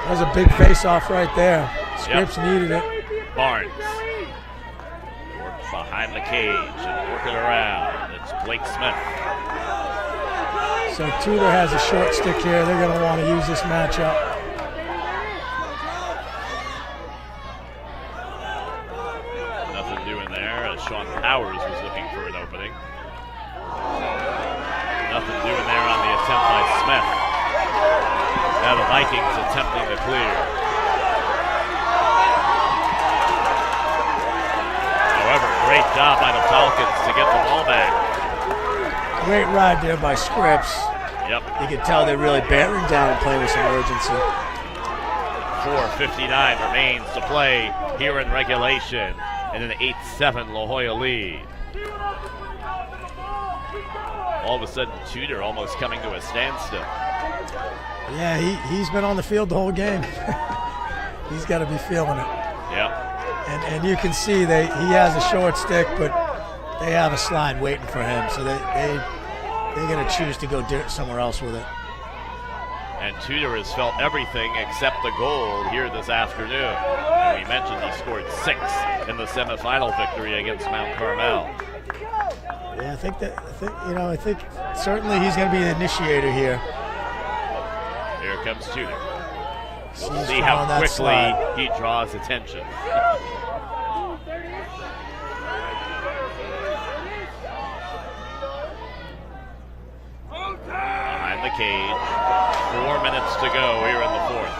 That was a big face-off right there. Scripps needed it. Barnes work behind the cage and work it around. It's Blake Smith. So Tudor has a short stick here. They're going to want to use this matchup. Nothing doing there as Sean Powers was looking for an opening. Nothing doing there on the attempt by Smith. Now the Vikings attempting to clear. However, great job by the Falcons to get the ball back. Great ride there by Scripps. Yep. You can tell they're really bearing down and playing with some urgency. 4:59 remains to play here in regulation in an 8-7 La Jolla lead. All of a sudden, Tudor almost coming to a standstill. Yeah, he's been on the field the whole game. He's got to be feeling it. Yep. And you can see he has a short stick, but they have a slide waiting for him, so they're going to choose to go somewhere else with it. And Tudor has felt everything except the goal here this afternoon. And we mentioned he scored 6 in the semifinal victory against Mount Carmel. Yeah, I think certainly he's going to be the initiator here. Here comes Tudor. We'll see how quickly he draws attention. Behind the cage. 4 minutes to go here in the fourth.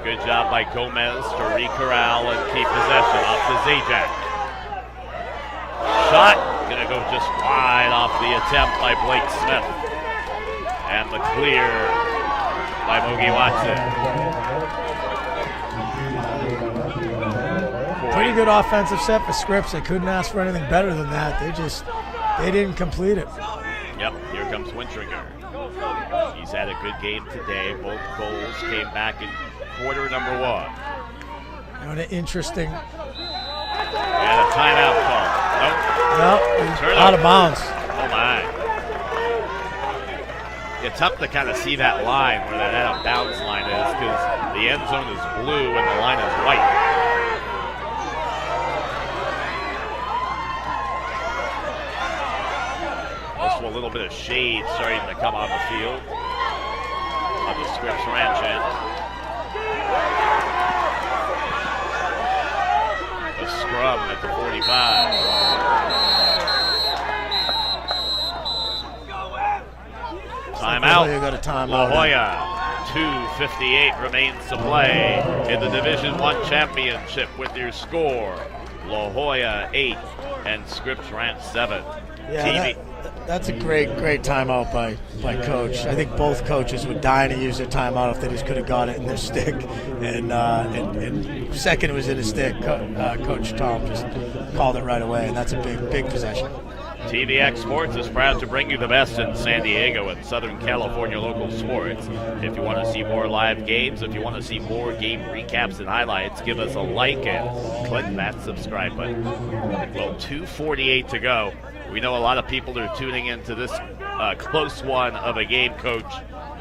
Good job by Gomez to re-corral and keep possession off to Zajac. Shot gonna go just wide off the attempt by Blake Smith. And the clear by Mogi Watson. Pretty good offensive set for Scripps. They couldn't ask for anything better than that. They didn't complete it. Yep, here comes Wintringer. He's had a good game today. Both goals came back in quarter number 1. And an interesting. And a timeout call. Nope, out of bounds. Oh my. It's tough to kind of see that line where that out of bounds line is because the end zone is blue and the line is white. Also a little bit of shade starting to come on the field on the Scripps Ranch end. A scrum at the 45. Timeout. La Jolla. 2:58 remains to play in the Division I championship with your score. La Jolla 8 and Scripps Ranch 7. Yeah, that's a great timeout by Coach. I think both coaches were dying to use their timeout if they just could have got it in their stick. And second it was in his stick. Coach Tom just called it right away, and that's a big possession. TVX Sports is proud to bring you the best in San Diego and Southern California local sports. If you want to see more live games, if you want to see more game recaps and highlights, give us a like and click that subscribe button. Well, 2:48 to go. We know a lot of people are tuning into this a close one of a game, Coach,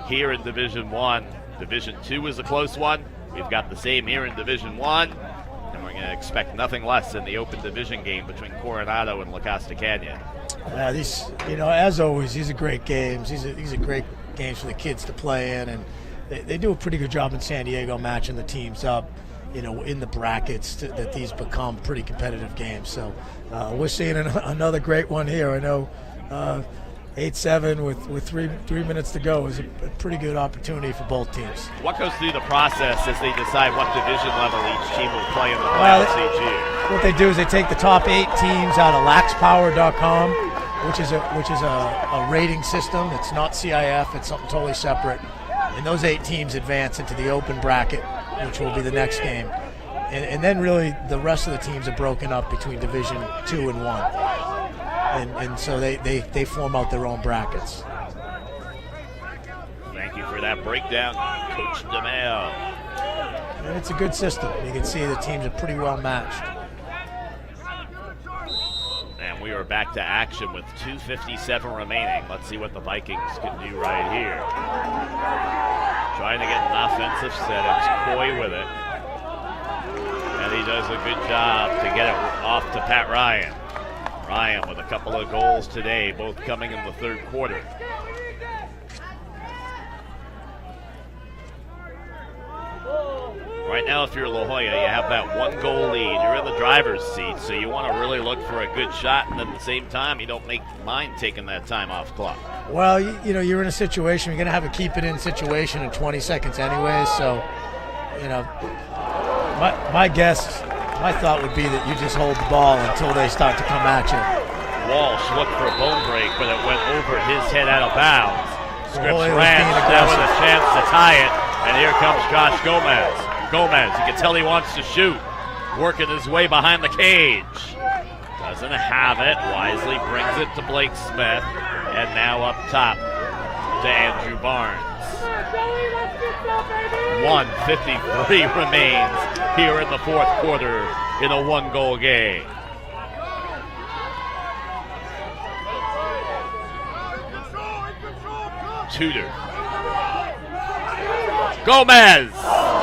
here in Division One. Division Two is a close one. We've got the same here in Division One, and we're going to expect nothing less in the open division game between Coronado and La Costa Canyon. These, as always, these are great games. These are great games for the kids to play in, and they do a pretty good job in San Diego matching the teams up, in the brackets that these become pretty competitive games. So we're seeing another great one here. I know 8-7 with three minutes to go is a pretty good opportunity for both teams. What goes through the process as they decide what division level each team will play in the playoffs each year? What they do is they take the top 8 teams out of laxpower.com, which is a rating system. It's not CIF. It's something totally separate. And those 8 teams advance into the open bracket, which will be the next game. And then really the rest of the teams are broken up between Division 2 and 1. And so they form out their own brackets. Thank you for that breakdown, Coach DeMeo. And it's a good system. You can see the teams are pretty well matched. And we are back to action with 2:57 remaining. Let's see what the Vikings can do right here. Trying to get an offensive set. It's Coy with it. And he does a good job to get it off to Pat Ryan. Ryan with a couple of goals today, both coming in the third quarter. Right now, if you're La Jolla, you have that 1-goal lead. You're in the driver's seat, so you want to really look for a good shot, and at the same time, you don't mind taking that time off clock. Well, you're in a situation, you're going to have a keep-it-in situation in 20 seconds anyway, so, my thought would be that you just hold the ball until they start to come at you. Walsh looked for a bone break, but it went over his head out of bounds. Scripps Boy, ran down with a chance to tie it, and here comes Josh Gomez. Gomez, you can tell he wants to shoot, working his way behind the cage. Doesn't have it, wisely brings it to Blake Smith, and now up top to Andrew Barnes. 1:53 remains here in the fourth quarter in a 1-goal game. Tudor. Gomez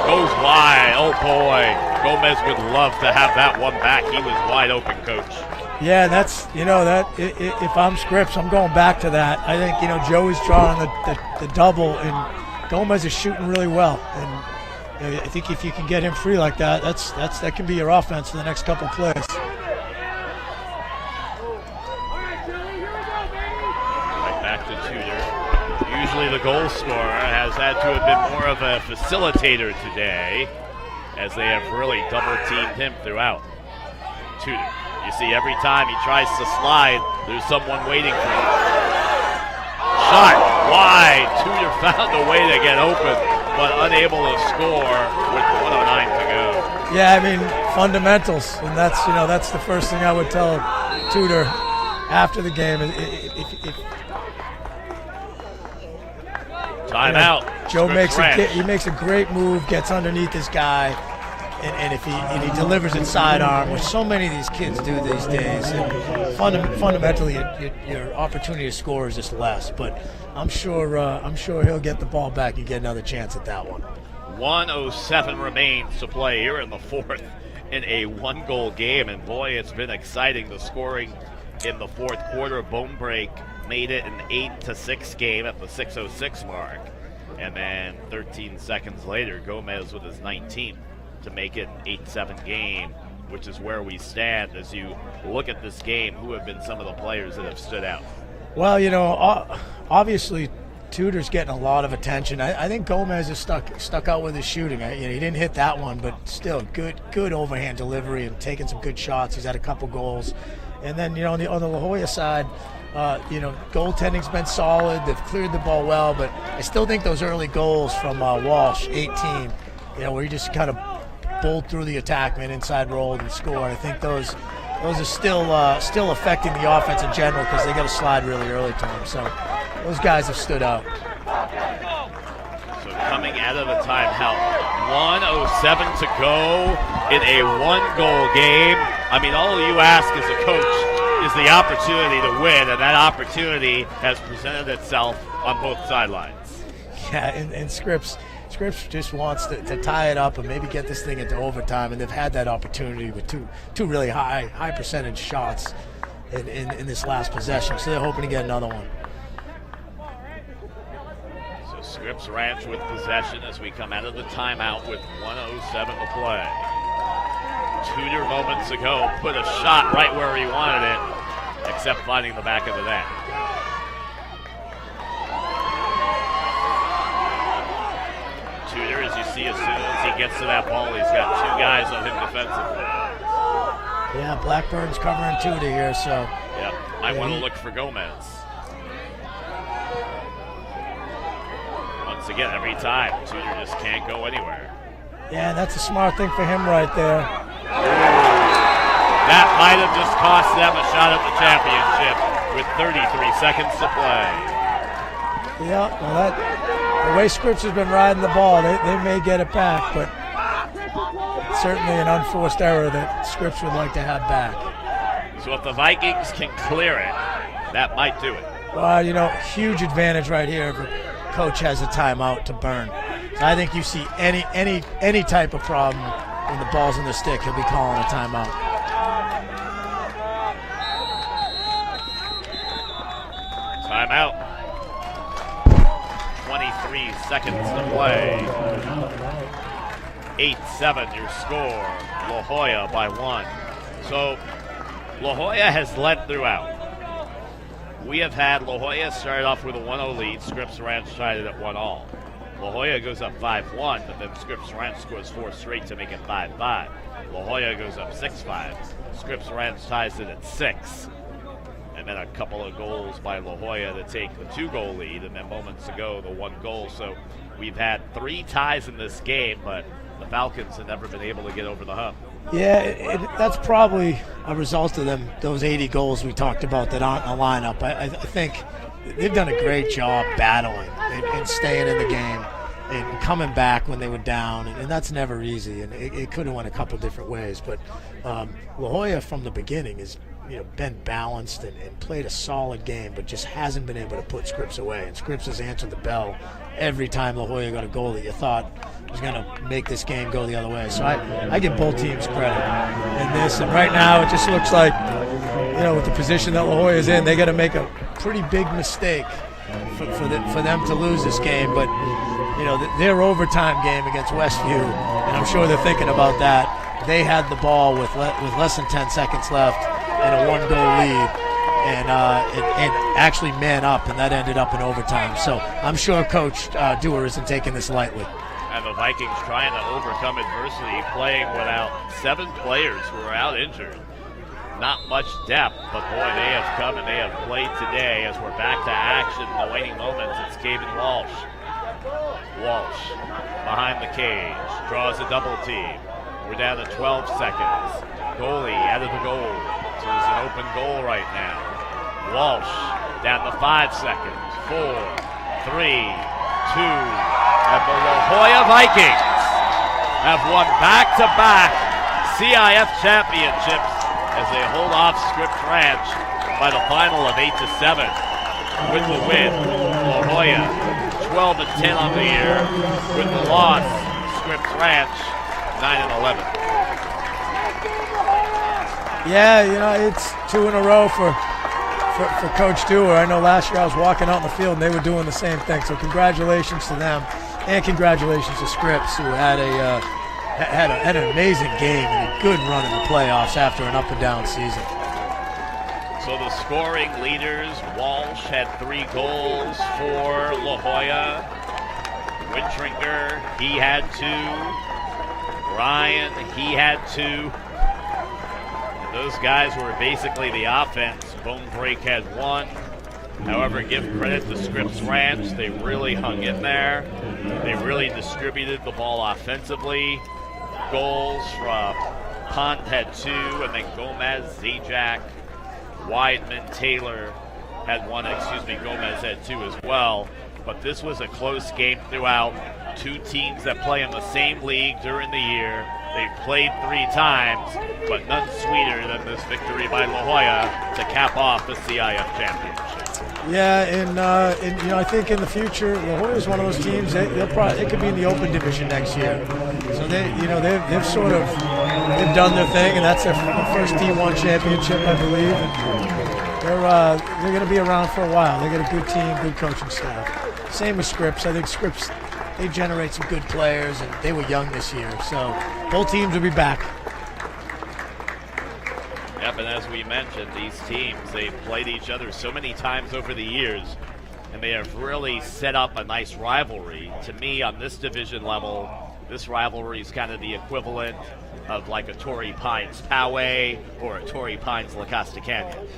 goes wide. Oh boy, Gomez would love to have that one back. He was wide open, Coach. Yeah, that's if I'm Scripps, I'm going back to that. I think Joey's drawing the double, and Gomez is shooting really well. And I think if you can get him free like that, that can be your offense for the next couple plays. Right back to Tudor. Usually the goal scorer has had to have been more of a facilitator today, as they have really double-teamed him throughout. Tudor. You see every time he tries to slide, there's someone waiting for him. Shot wide. Tudor found a way to get open, but unable to score with 1:09 to go. Yeah, I mean, fundamentals, and that's the first thing I would tell Tudor after the game. Timeout. Joe makes a great move, gets underneath this guy, and if he delivers it sidearm, which so many of these kids do these days, and fundamentally your opportunity to score is just less. But I'm sure he'll get the ball back and get another chance at that one. 1:07 remains to play here in the fourth in a 1-goal game, and boy, it's been exciting. The scoring in the fourth quarter. Bone break made it an 8-6 game at the 6:06 mark, and then 13 seconds later, Gomez with his 19th to make it an 8-7 game, which is where we stand as you look at this game. Who have been some of the players that have stood out? Well, obviously Tudor's getting a lot of attention. I think Gomez is stuck out with his shooting. He didn't hit that one, but still good overhand delivery and taking some good shots. He's had a couple goals. And then, on the La Jolla side, goaltending's been solid. They've cleared the ball well, but I still think those early goals from Walsh, 18, where he just kind of bowled through the attackman, inside rolled and scored. I think those are still affecting the offense in general because they got to slide really early to them. So those guys have stood out. So coming out of the timeout, 1:07 to go in a 1-goal game. I mean, all you ask as a coach is the opportunity to win, and that opportunity has presented itself on both sidelines. Yeah, and Scripps just wants to tie it up and maybe get this thing into overtime, and they've had that opportunity with two really high percentage shots in this last possession, so they're hoping to get another one. So Scripps Ranch with possession as we come out of the timeout with 1:07 to play. Tudor moments ago put a shot right where he wanted it, except finding the back of the net. Tudor, as you see, as soon as he gets to that ball, he's got two guys on him defensively. Yeah, Blackburn's covering Tudor here, so. Yep, I want to look for Gomez. Once again, every time, Tudor just can't go anywhere. Yeah, that's a smart thing for him right there. That might have just cost them a shot at the championship with 33 seconds to play. Yeah, well, the way Scripps has been riding the ball, they may get it back, but it's certainly an unforced error that Scripps would like to have back. So if the Vikings can clear it, that might do it. Well, huge advantage right here if a coach has a timeout to burn. So I think you see any type of problem when the ball's in the stick, he'll be calling a timeout. Timeout. 23 seconds to play. 8-7 your score. La Jolla by 1. So La Jolla has led throughout. We have had La Jolla start off with a 1-0 lead. Scripps Ranch tied it at 1-all. La Jolla goes up 5-1, but then Scripps Ranch scores 4 straight to make it 5-5. La Jolla goes up 6-5. Scripps Ranch ties it at 6. And then a couple of goals by La Jolla to take the 2-goal lead, and then moments ago the 1 goal. So we've had 3 ties in this game, but the Falcons have never been able to get over the hump. Yeah, that's probably a result of those 80 goals we talked about that aren't in the lineup. I think they've done a great job battling and staying in the game and coming back when they were down, and that's never easy, and it could have went a couple different ways. But La Jolla from the beginning has been balanced and played a solid game, but just hasn't been able to put Scripps away. And Scripps has answered the bell every time La Jolla got a goal that you thought was going to make this game go the other way. So I give both teams credit in this. And right now it just looks like, with the position that La Jolla is in, they got to make a pretty big mistake for them to lose this game. But their overtime game against Westview, and I'm sure they're thinking about that. They had the ball with less than 10 seconds left and a 1-goal lead, and actually man up, and that ended up in overtime. So I'm sure Coach Dewar isn't taking this lightly. And the Vikings trying to overcome adversity, playing without 7 players who are out injured. Not much depth, but boy, they have come and they have played today. As we're back to action in the waning moments, it's Caven Walsh. Walsh behind the cage, draws a double team. We're down to 12 seconds. Goalie out of the goal. So there's an open goal right now. Walsh down to 5 seconds. 4, 3, 2, and the La Jolla Vikings have won back-to-back CIF championships as they hold off Scripps Ranch by the final of 8-7. With the win, La Jolla 12-10 on the year. With the loss, Scripps Ranch 9-11. Yeah, it's 2 in a row for Coach Dewar. I know last year I was walking out in the field and they were doing the same thing. So congratulations to them, and congratulations to Scripps, who had an amazing game and a good run in the playoffs after an up and down season. So the scoring leaders: Walsh had 3 goals for La Jolla. Wintrinker, he had 2. Ryan, he had 2. Those guys were basically the offense. Bone Break had 1. However, give credit to Scripps Ranch. They really hung in there. They really distributed the ball offensively. Goals from Pont had 2, and then Gomez, Zajac, Weidman, Taylor had 1. Gomez had 2 as well. But this was a close game throughout. 2 teams that play in the same league during the year. They've played 3 times, but none sweeter than this victory by La Jolla to cap off the CIF championship. Yeah, and I think in the future, La Jolla is one of those teams. They could be in the Open Division next year. So they've sort of done their thing, and that's their first D1 championship, I believe. And they're going to be around for a while. They got a good team, good coaching staff. Same with Scripps. I think Scripps, they generate some good players, and they were young this year. So both teams will be back. Yep, and as we mentioned, these teams, they've played each other so many times over the years, and they have really set up a nice rivalry. To me, on this division level, this rivalry is kind of the equivalent of like a Torrey Pines Poway or a Torrey Pines La Costa Canyon.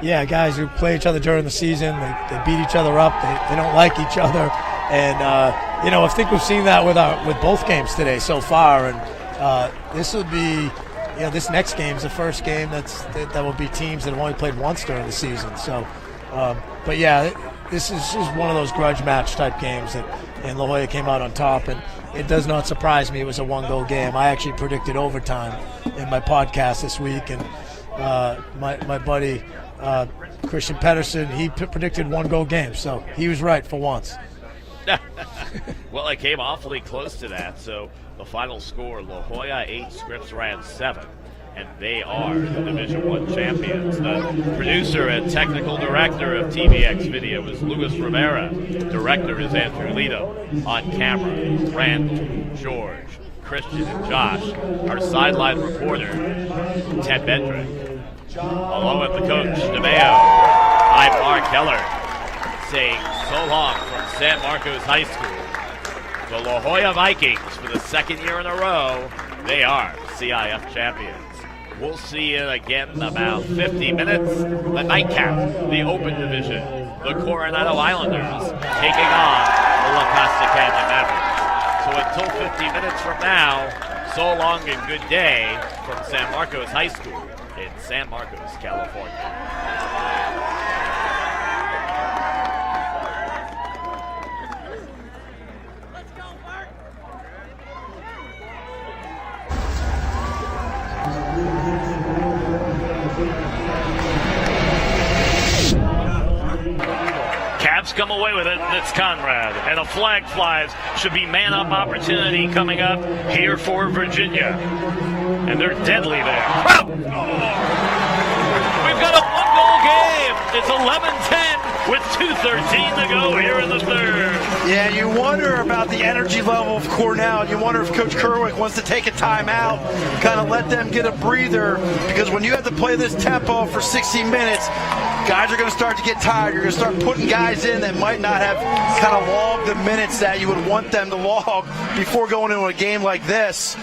Yeah, guys who play each other during the season, they beat each other up, they don't like each other. And, I think we've seen that with both games today so far, and this will be... this next game is the first game that will be teams that have only played once during the season. So, but yeah, this is one of those grudge match type games and La Jolla came out on top, and it does not surprise me it was a 1-goal game. I actually predicted overtime in my podcast this week, and my buddy Christian Pedersen, he predicted 1-goal game, so he was right for once. Well, it came awfully close to that. So the final score, La Jolla 8, Scripps ran 7, and they are the Division 1 champions. The producer and technical director of TVX Video is Luis Rivera. Director is Andrew Lito. On camera, Randall, George, Christian, and Josh. Our sideline reporter, Ted Bendrick. Along with the coach, DeMeo. I'm Mark Keller, saying so long from San Marcos High School. The La Jolla Vikings, for the second year in a row, they are CIF champions. We'll see you again in about 50 minutes. The nightcap, the Open Division, the Coronado Islanders taking on the La Costa Canyon Mavericks. So until 50 minutes from now, so long and good day from San Marcos High School in San Marcos, California. Cavs come away with it, and it's Conrad. And a flag flies. Should be man-up opportunity coming up here for Virginia. And they're deadly there. Oh! We've got a 1-goal game. It's 11-10 with 2:13 to go here in the third. Yeah, you wonder about the energy level of Cornell. You wonder if Coach Kerwick wants to take a timeout, kind of let them get a breather, because when you have to play this tempo for 60 minutes, guys are going to start to get tired. You're going to start putting guys in that might not have kind of logged the minutes that you would want them to log before going into a game like this.